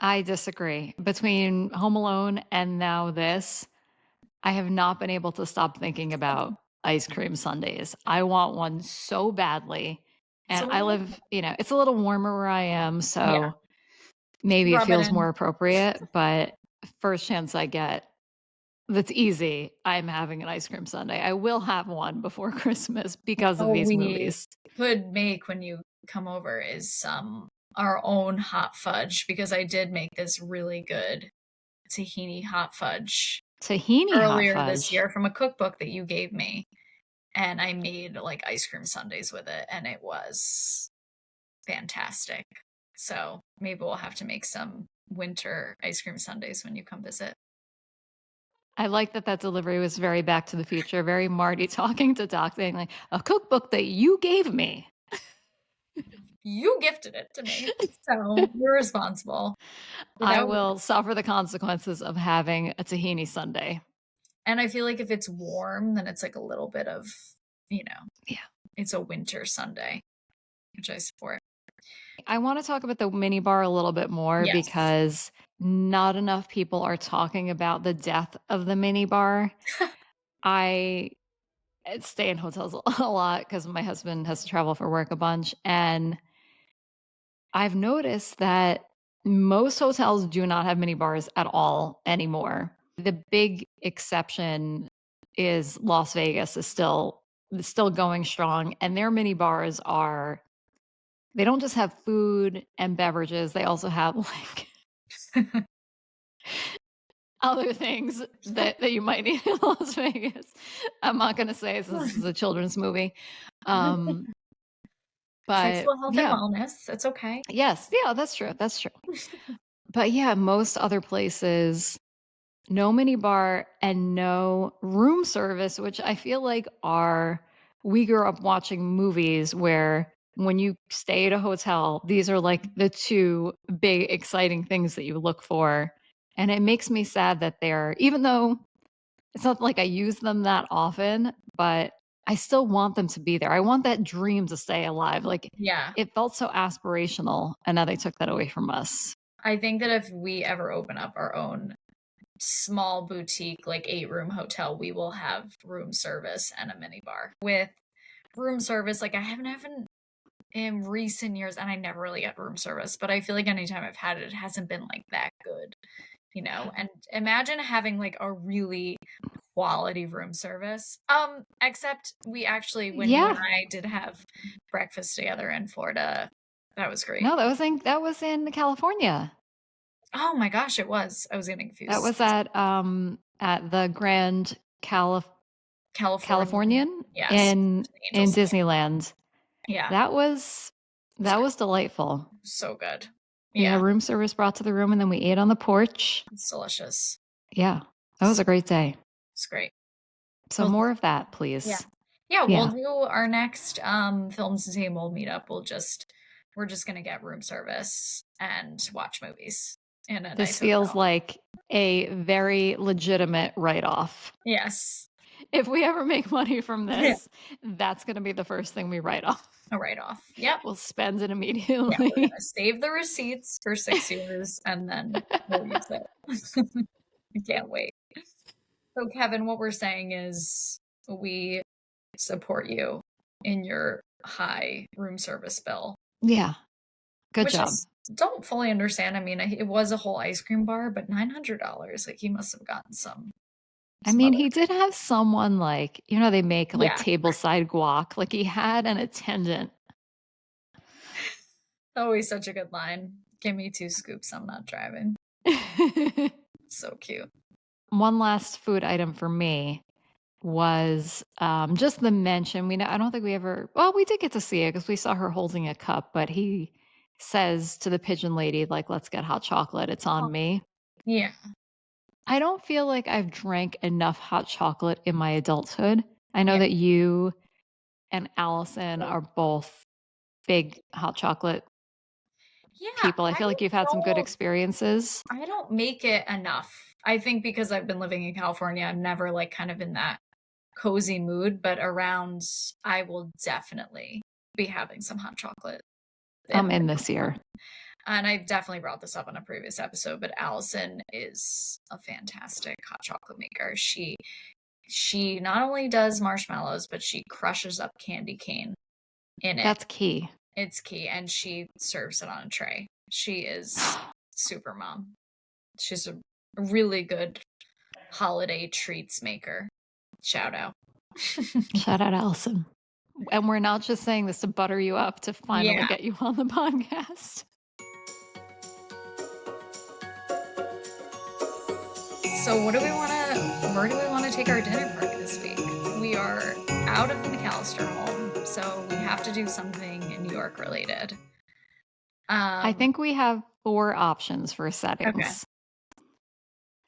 I disagree. Between Home Alone and now this, I have not been able to stop thinking about ice cream sundaes. I want one so badly. And I live, it's a little warmer where I am, so maybe it Rub it feels in. more appropriate. But first chance I get that's easy, I'm having an ice cream sundae. I will have one before Christmas because of these movies. Could make when you come over is our own hot fudge, because I did make this really good tahini hot fudge earlier this year from a cookbook that you gave me, and I made like ice cream sundaes with it, and it was fantastic. So maybe we'll have to make some winter ice cream sundaes when you come visit. I like that delivery was very Back to the Future, very Marty talking to Doc, saying like, a cookbook that you gave me. You gifted it to me, so you're responsible. I will suffer the consequences of having a tahini sundae. And I feel like if it's warm, then it's like a little bit of, yeah, it's a winter sundae, which I support. I want to talk about the mini bar a little bit more because not enough people are talking about the death of the mini bar. I stay in hotels a lot because my husband has to travel for work a bunch. And I've noticed that most hotels do not have mini bars at all anymore. The big exception is Las Vegas is still going strong. And their mini bars they don't just have food and beverages, they also have like other things that you might need in Las Vegas. I'm not going to say this is a children's movie. But sexual health and wellness, that's okay. Yes, yeah, that's true. That's true. But yeah, most other places, no mini bar and no room service, which I feel like we grew up watching movies where when you stay at a hotel, these are like the two big exciting things that you look for. And it makes me sad that even though it's not like I use them that often, but I still want them to be there. I want that dream to stay alive. Like, it felt so aspirational, and now they took that away from us. I think that if we ever open up our own small boutique, like 8-room hotel, we will have room service and a mini bar. With room service, like I haven't in recent years, and I never really had room service, but I feel like anytime I've had it, it hasn't been like that good, and imagine having like a really quality room service. Except we actually, when you and I did have breakfast together in Florida, that was great. No, that was in California. Oh my gosh, it was. I was getting confused. That was at the Grand Californian in Disneyland. Yeah. That was delightful. So good. Yeah, room service brought to the room, and then we ate on the porch. It's delicious. Yeah, that was a great day. It's great. So more of that, please. Yeah, we'll Yeah. do our next films and table meetup. We're just gonna get room service and watch movies in a This nice feels hotel. like a very legitimate write-off. Yes. If we ever make money from Yeah. this, that's gonna be the first thing we write off. A write-off. Yep. We'll spend it Yeah, we're immediately. gonna save the receipts for 6 years and then we'll use it. I can't wait. So Kevin, what we're saying is we support you in your high room service bill, Yeah. Good which I job. don't fully understand. I mean, it was a whole ice cream bar, but $900, like he must have gotten I some mean, other he did thing. have someone like, they make like Yeah, tableside guac. Like he had an attendant. always such a good line. Give me 2 scoops, I'm not driving. So cute. One last food item for me was just the mention. I don't think we ever, well, we did get to see it because we saw her holding a cup, but he says to the pigeon lady, like, let's get hot chocolate. It's on me. Yeah. I don't feel like I've drank enough hot chocolate in my adulthood. I know Yeah. that you and Allison are both big hot chocolate Yeah, people. I feel like you've had some good don't experiences. I don't make it enough. I think because I've been living in California, I'm never like kind of in that cozy mood, but around I will definitely be having some hot chocolate in I'm my in room. this year. And I definitely brought this up on a previous episode, but Allison is a fantastic hot chocolate maker. She not only does marshmallows, but she crushes up candy cane in it. That's key. It's key, and she serves it on a tray. She is super mom. She's a really good holiday treats maker. Shout out. Shout out, Allison. And we're not just saying this to butter you up to finally Yeah. get you on the podcast. So where do we wanna take our dinner party this week? We are out of the McAllister home, so we have to do something New York related. I think we have 4 options for Okay. settings.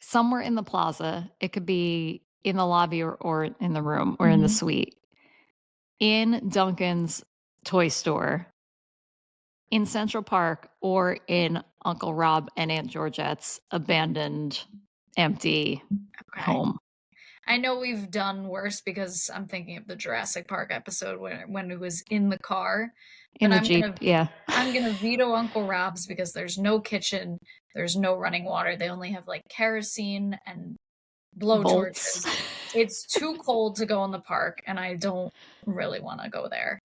Somewhere in the plaza. It could be in the lobby or in the room or in the Mhm. suite. In Duncan's toy store. In Central Park or in Uncle Rob and Aunt Georgette's abandoned, empty Okay. home. I know we've done worse because I'm thinking of the Jurassic Park episode when it was in the car. In But the Jeep, yeah. I'm gonna veto Uncle Rob's because there's no kitchen, there's no running water. They only have like kerosene and Volts. blowtorches. It's too cold to go in the park, and I don't really want to go there.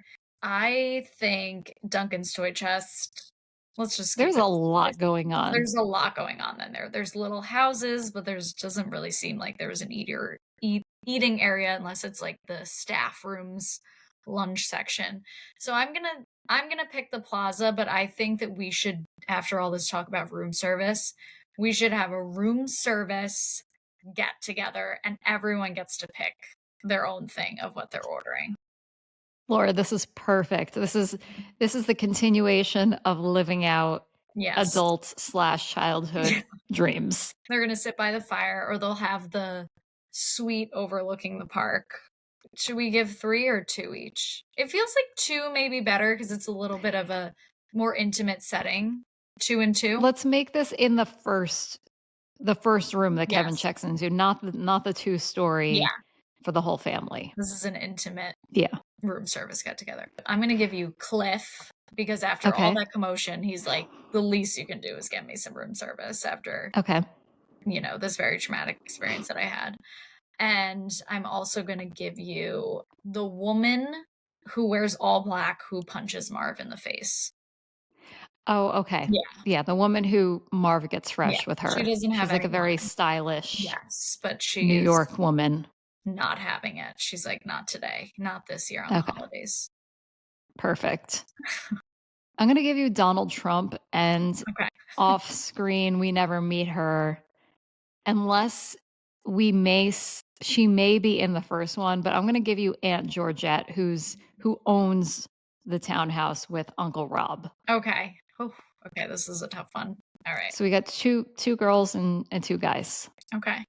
I think Duncan's Toy Chest. Let's just keep There's it a as lot going on. There's a lot going on in there. There's little houses, but there's doesn't really seem like there's an eating area unless it's like the staff rooms, lunch section. So I'm gonna pick the plaza, but I think that we should, after all this talk about room service, we should have a room service get together and everyone gets to pick their own thing of what they're ordering. Laura, this is perfect. This is the continuation of living out Yes. adult/childhood dreams. They're gonna sit by the fire or they'll have the suite overlooking the park. Should we give 3 or 2 each? It feels like 2 may be better because it's a little bit of a more intimate setting. 2 and 2? Let's make this in the first room that Kevin Yes. checks into, not the 2-story Yeah. for the whole family. This is an intimate Yeah. room service get together. I'm gonna give you Cliff because after all Okay. that commotion, he's like, the least you can do is get me some room service after, Okay. this very traumatic experience that I had. And I'm also gonna give you the woman who wears all black who punches Marv in the face. Oh, okay. Yeah. Yeah, the woman who Marv gets Yeah. fresh with her. She doesn't have She's like any a very lines. stylish Yes, but she New is York woman. not having it. She's like, not today, not this year on the Okay. holidays. Perfect. I'm gonna give you Donald Trump, and Okay. off screen we never meet her unless she may be in the first one, but I'm gonna give you Aunt Georgette, who owns the townhouse with Uncle Rob. Okay. Oh, okay, this is a tough one. All right. So we got two girls and 2 guys. Okay.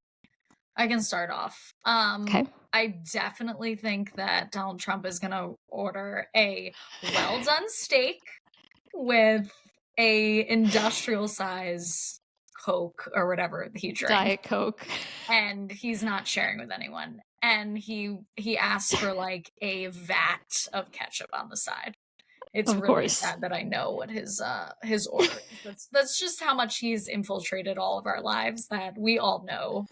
I can start off. Okay. I definitely think that Donald Trump is gonna order a well done steak with a industrial size Coke or whatever he drinks, Diet Coke. and he's not sharing with anyone. And he asked for like a vat of ketchup on the side. It's Of really course. sad that I know what his order is. That's just how much he's infiltrated all of our lives, that we all know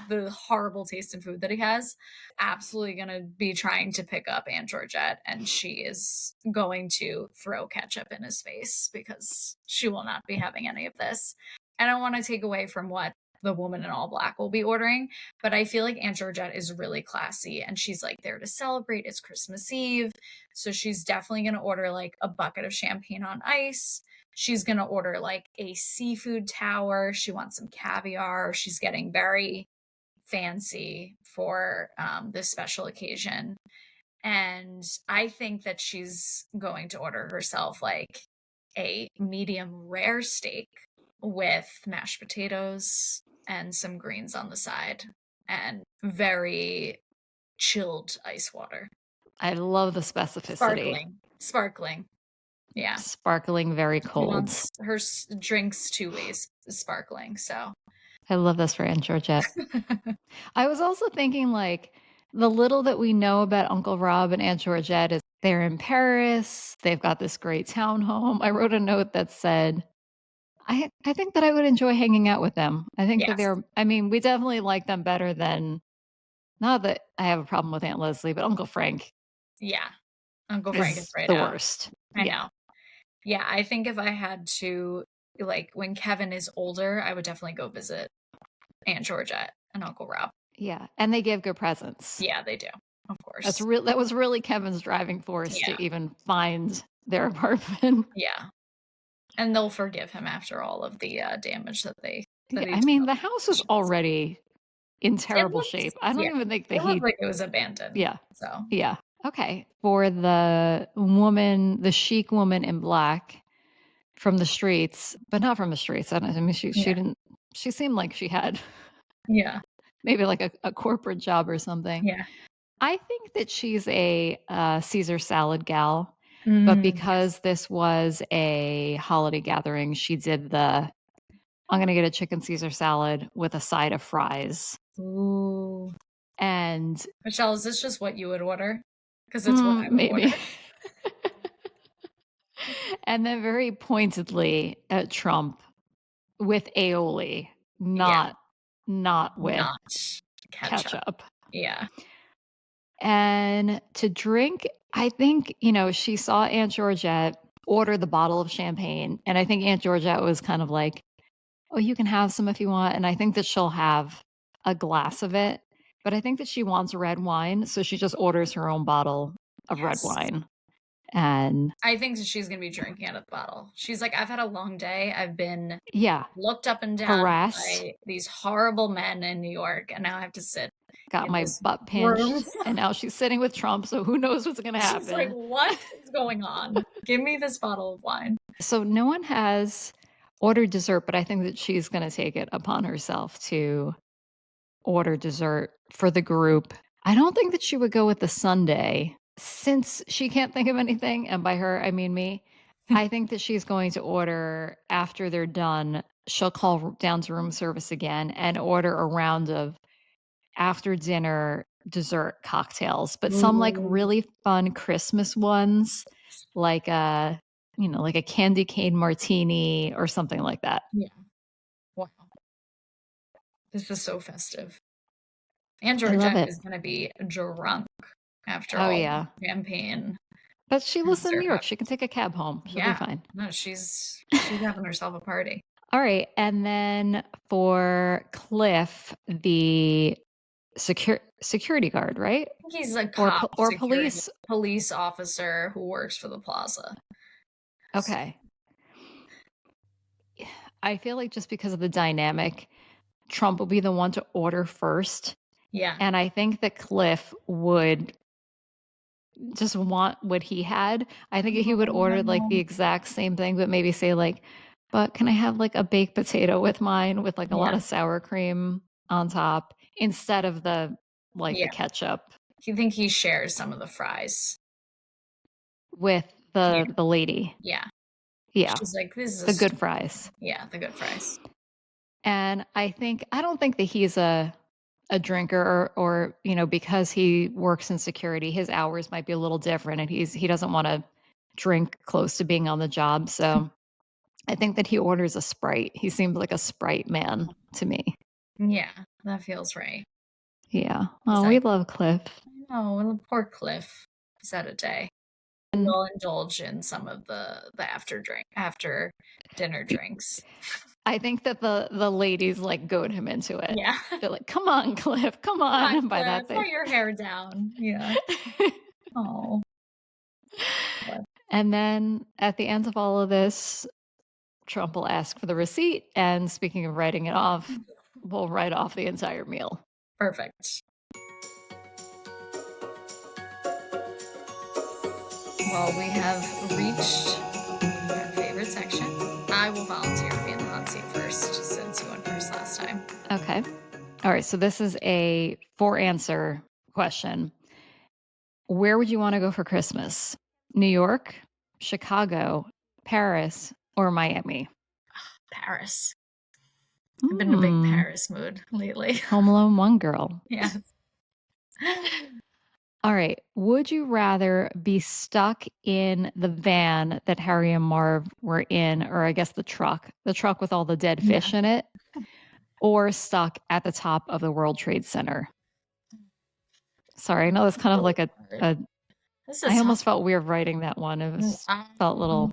the horrible taste in food that he has. Absolutely gonna be trying to pick up Aunt Georgette, and she is going to throw ketchup in his face because she will not be having any of this. I don't want to take away from what the woman in all black will be ordering, but I feel like Aunt Georgette is really classy and she's like there to celebrate. It's Christmas Eve. So she's definitely going to order like a bucket of champagne on ice. She's going to order like a seafood tower. She wants some caviar. She's getting very fancy for this special occasion. And I think that she's going to order herself like a medium rare steak with mashed potatoes and some greens on the side and very chilled ice water. I love the specificity. Sparkling. Yeah. Sparkling, very She cold. wants her drinks 2 ways sparkling. So I love this for Aunt Georgette. I was also thinking, like, the little that we know about Uncle Rob and Aunt Georgette is they're in Paris. They've got this great townhome. I wrote a note that said, I think that I would enjoy hanging out with them. I think that yes. I mean, we definitely like them better than, not that I have a problem with Aunt Leslie, but Uncle Frank Yeah. Uncle Frank is is right the out. worst. I Yeah. know. Yeah, I think if I had to, like, when Kevin is older, I would definitely go visit Aunt Georgette and Uncle Rob. Yeah. And they give good presents. Yeah, they do. Of That's course. that was really Kevin's driving force Yeah. to even find their apartment. Yeah. And they'll forgive him after all of the damage that Yeah, he I took. mean, the house was already in terrible shape. I don't Yeah, even think that it looked like it was abandoned. yeah. So Yeah. Okay. For the woman, the chic woman in black from the streets, but not from the streets. I mean, she yeah. didn't, she seemed like she had Yeah. maybe like a corporate job or something. Yeah. I think that she's a Caesar salad gal, but Yes. because this was a holiday gathering, she did I'm going to get a chicken Caesar salad with a side of fries. Ooh. And Michelle, is this just what you would order? Because it's what I would order. maybe. And then very pointedly at Trump with aioli, Yeah. not with Not ketchup. ketchup. Yeah. And to drink, I think, she saw Aunt Georgette order the bottle of champagne. And I think Aunt Georgette was kind of like, oh, you can have some if you want. And I think that she'll have a glass of it. But I think that she wants red wine. So she just orders her own bottle of red Yes. wine. And I think that she's going to be drinking out of the bottle. She's like, I've had a long day. I've been yeah, looked up and down harassed, by these horrible men in New York, and now I have to sit got in my this butt room. pinched. And now she's sitting with Trump. So who knows what's going to She's like, happen? what is going on? Give me this bottle of wine. So no one has ordered dessert, but I think that she's going to take it upon herself to order dessert for the group. I don't think that she would go with the sundae since she can't think of anything. And by her, I mean me. I think that she's going to order after they're done. She'll call down to room service again and order a round of after dinner dessert cocktails, but some like Ooh. really fun Christmas ones, like like a candy cane martini or something like that. Yeah. Wow. This is so festive. And I love Georgette it. is going to be drunk after Oh all yeah. the champagne. But she lives in dessert New York. She can take a cab home. She'll be Yeah. fine. No, she's having herself a party. All right. And then for Cliff, the security guard, right? I think he's a cop Or security police officer who works for the plaza. Okay. I feel like just because of the dynamic, Trump will be the one to order first. Yeah. And I think that Cliff would just want what he had. I think he would order like the exact same thing, but maybe say like, but can I have like a baked potato with mine with like a lot of sour cream on top instead of the Yeah. ketchup You think he shares some of the fries. with Yeah. the lady. Yeah. Yeah, She's like, "This is a the good stupid." fries. Yeah, the good fries. And I don't think that he's a drinker or, because he works in security, his hours might be a little different and he doesn't wanna drink close to being on the job, so I think that he orders a Sprite. He seems like a Sprite man to me. Yeah, that feels right. Yeah. He's Oh, we like, love Cliff. "Oh, well, poor Cliff. He's had a day." And We'll indulge in some of the after dinner y drinks. I think that the ladies, goad him into it. Yeah. They're like, "Come on, Cliff, come "Come on, on." By that Cliff, they let your hair down." Yeah. Oh. And then at the end of all of this, Trump will ask for the receipt, and speaking of writing it off, we'll write off the entire meal. Perfect. Well, we have reached our favorite section. I will volunteer to be in the hot seat first, since you went first last time. Okay. All right, so this is a four-answer question. Where would you wanna go for Christmas? New York, Chicago, Paris, or Miami? Paris. I've been in a big Hmm. Paris mood lately. Home Alone 1 girl. Yes. All right. Would you rather be stuck in the van that Harry and Marv were in, or I guess the truck with all the dead Yeah. fish in it, or stuck at the top of the World Trade Center? Sorry, I know that's kind of Really like a, hard. a This I is tough. almost felt weird writing that one. It was felt a little,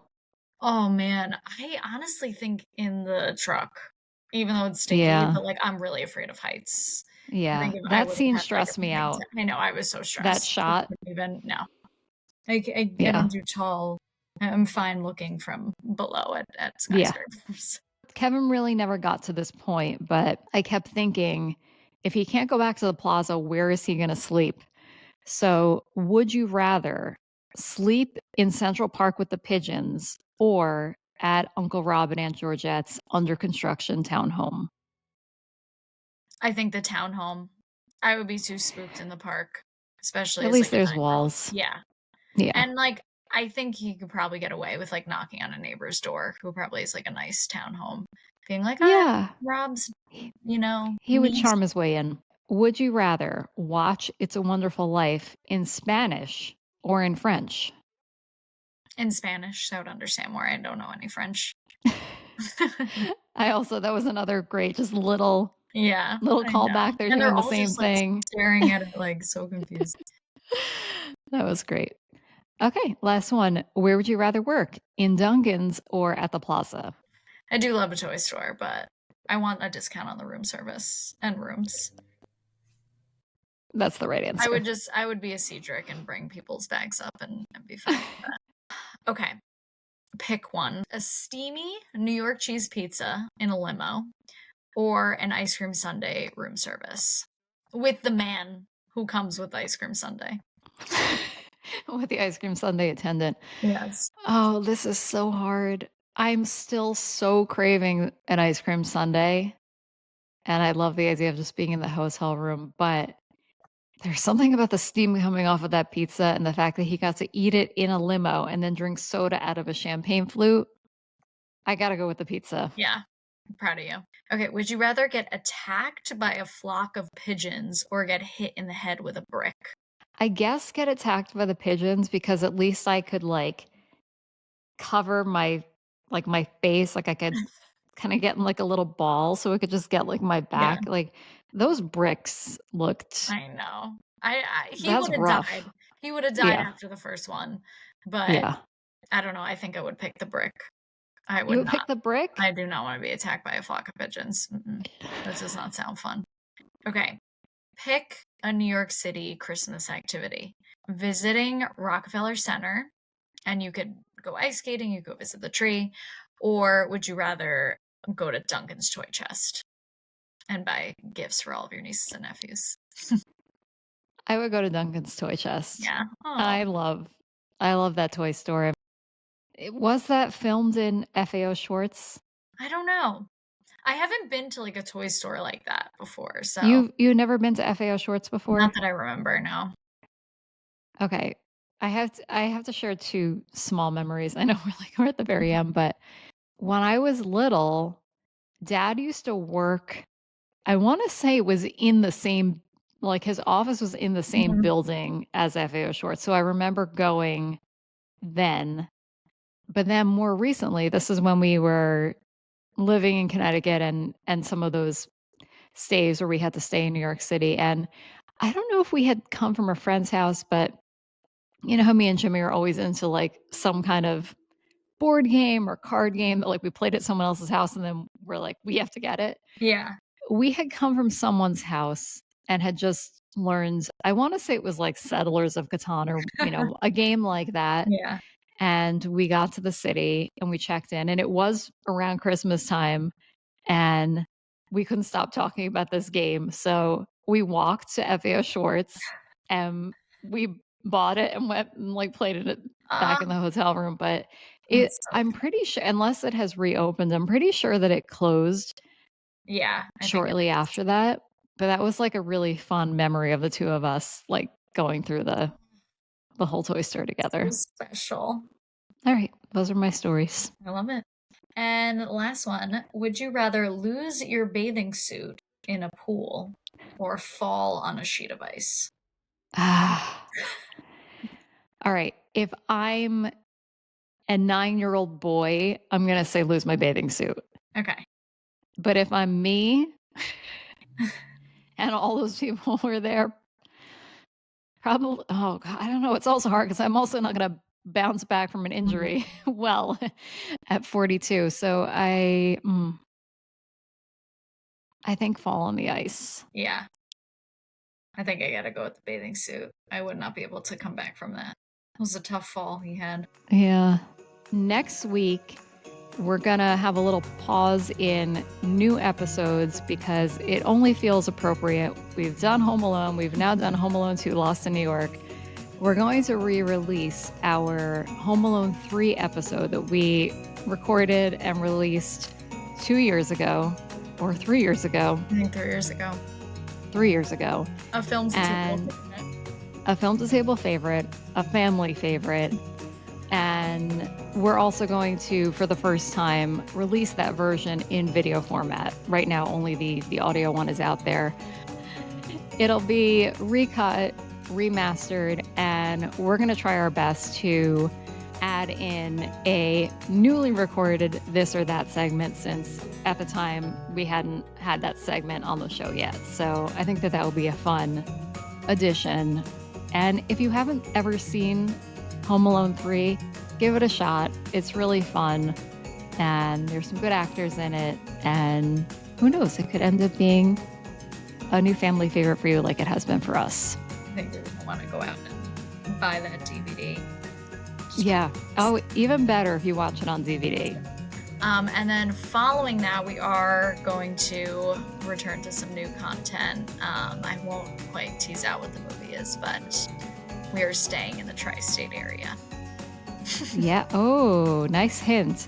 Oh man, I honestly think in the truck, even though it's stinky, yeah, but like I'm really afraid of heights. I yeah. think if I That would have scene had like stressed a me big, out. I know I was so That stressed. I shot, couldn't even no. I yeah, don't do tall. I'm fine looking from below at yeah. skyscrapers. Kevin really never got to this point, but I kept thinking, if he can't go back to the plaza, where is he going to sleep? So, would you rather sleep in Central Park with the pigeons or at Uncle Rob and Aunt Georgette's under construction townhome? I think the townhome. I would be too spooked in the park, especially At as least like a there's 9-year-old. walls. Yeah. Yeah. And like I think he could probably get away with like knocking on a neighbor's door who probably is like a nice townhome, being like, "Hi, Yeah. Rob's, He, he would niece." charm his way in. Would you rather watch It's a Wonderful Life in Spanish or in French? In Spanish, so I would understand more. I don't know any French. That was another great, just little I know. callback. They're And they're doing the all same just like thing. staring at it like so confused. That was great. Okay, last one. Where would you rather work? In Dunkin's or at the Plaza? I do love a toy store, but I want a discount on the room service and rooms. That's the right answer. I would be a Cedric and bring people's bags up and be fine with that. Okay. Pick one. A steamy New York cheese pizza in a limo or an ice cream sundae room service with the man who comes with the ice cream sundae. With the ice cream sundae attendant. Yes. Oh, this is so hard. I'm still so craving an ice cream sundae, and I love the idea of just being in the hotel room, but there's something about the steam coming off of that pizza and the fact that he got to eat it in a limo and then drink soda out of a champagne flute. I gotta go with the pizza. Yeah. I'm proud of you. Okay. Would you rather get attacked by a flock of pigeons or get hit in the head with a brick? I guess get attacked by the pigeons because at least I could cover my face, I could kinda get in a little ball so it could just get my Yeah. back. Those bricks looked I know. He that's would have rough. died. He would have died Yeah. after the first one, but Yeah. I don't know. I think I would pick the brick. I You would would not. pick the brick? I do not want to be attacked by a flock of pigeons. That does not sound fun. Okay. Pick a New York City Christmas activity. Visiting Rockefeller Center, and you could go ice skating, you go visit the tree, or would you rather go to Duncan's Toy Chest and buy gifts for all of your nieces and nephews? I would go to Duncan's Toy Chest. Yeah. Oh, I love that toy store. Was that filmed in FAO Schwartz? I don't know. I haven't been to like a toy store like that before, so You've never been to FAO Schwartz not before? that I remember, no. Okay. I have to share 2 small memories. I know we're at the very end, but when I was little, dad used to work, I wanna say it was in the same, like, his office was in the same Mhm. building as FAO Schwartz, so I remember going then. But then more recently, this is when we were living in Connecticut and some of those stays where we had to stay in New York City, and I don't know if we had come from a friend's house, but you know how me and Jimmy are always into, like, some kind of board game or card game that, like, we played at someone else's house and then we're like, "We have to get it." Yeah. We had come from someone's house and had just learned, I wanna say it was like Settlers of Catan or, a game like that, Yeah. and we got to the city and we checked in, and it was around Christmas time, and we couldn't stop talking about this game, so we walked to FAO Schwartz, and we bought it and went and, like, played it Ah, back in the hotel room, but that's so I'm fun. pretty sure, unless it has reopened, I'm pretty sure that it closed Yeah, I think it shortly is. after that, but that was, like, a really fun memory of the 2 of us, like, going through the whole toy store So together. special. Alright, those are my stories. I love it. And last one, would you rather lose your bathing suit in a pool or fall on a sheet of ice? Ah. Alright, if I'm a 9-year-old boy, I'm gonna say lose my bathing suit, Okay. but if I'm me and all those people were there, probably, oh god, I don't know, it's also hard because 'cause I'm also not gonna bounce back from an Mhm. injury well at 42, so I think fall on the ice. Yeah, I think I gotta go with the bathing suit. I would not be able to come back from that. It was a tough fall he had. Yeah. Next week, we're gonna have a little pause in new episodes because it only feels appropriate. We've done Home Alone, we've now done Home Alone 2 Lost in New York. We're going to re release our Home Alone 3 episode that we recorded and released 2 years ago, or 3 years ago, I think 3 years ago. 3 years ago. A film's a table And favorite. a film to table favorite, a family favorite. And we're also going to, for the first time, release that version in video format. Right now, only the audio one is out there. It'll be recut, remastered, and we're going to try our best to add in a newly recorded this or that segment since at the time we hadn't had that segment on the show yet. So I think that will be a fun addition. And if you haven't ever seen Home Alone 3, give it a shot. It's really fun, and there's some good actors in it, and who knows, it could end up being a new family favorite for you like it has been for us. I think we're gonna wanna go out and buy that DVD. Yeah. Oh, even better if you watch it on DVD. And then following that, we are going to return to some new content. I won't quite tease out what the movie is, but we are staying in the tri-state area. Yeah. Oh, nice hint.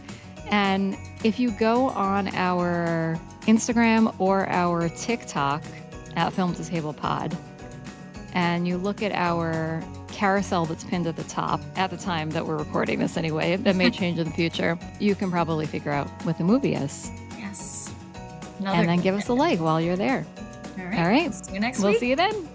And if you go on our Instagram or our TikTok at Film to Table Pod, and you look at our carousel that's pinned at the top at the time that we're recording this anyway, that may change in the future, you can probably figure out what the movie is. Yes. And then give us a like while you're there. All right. All right. See you next We'll week. see you then.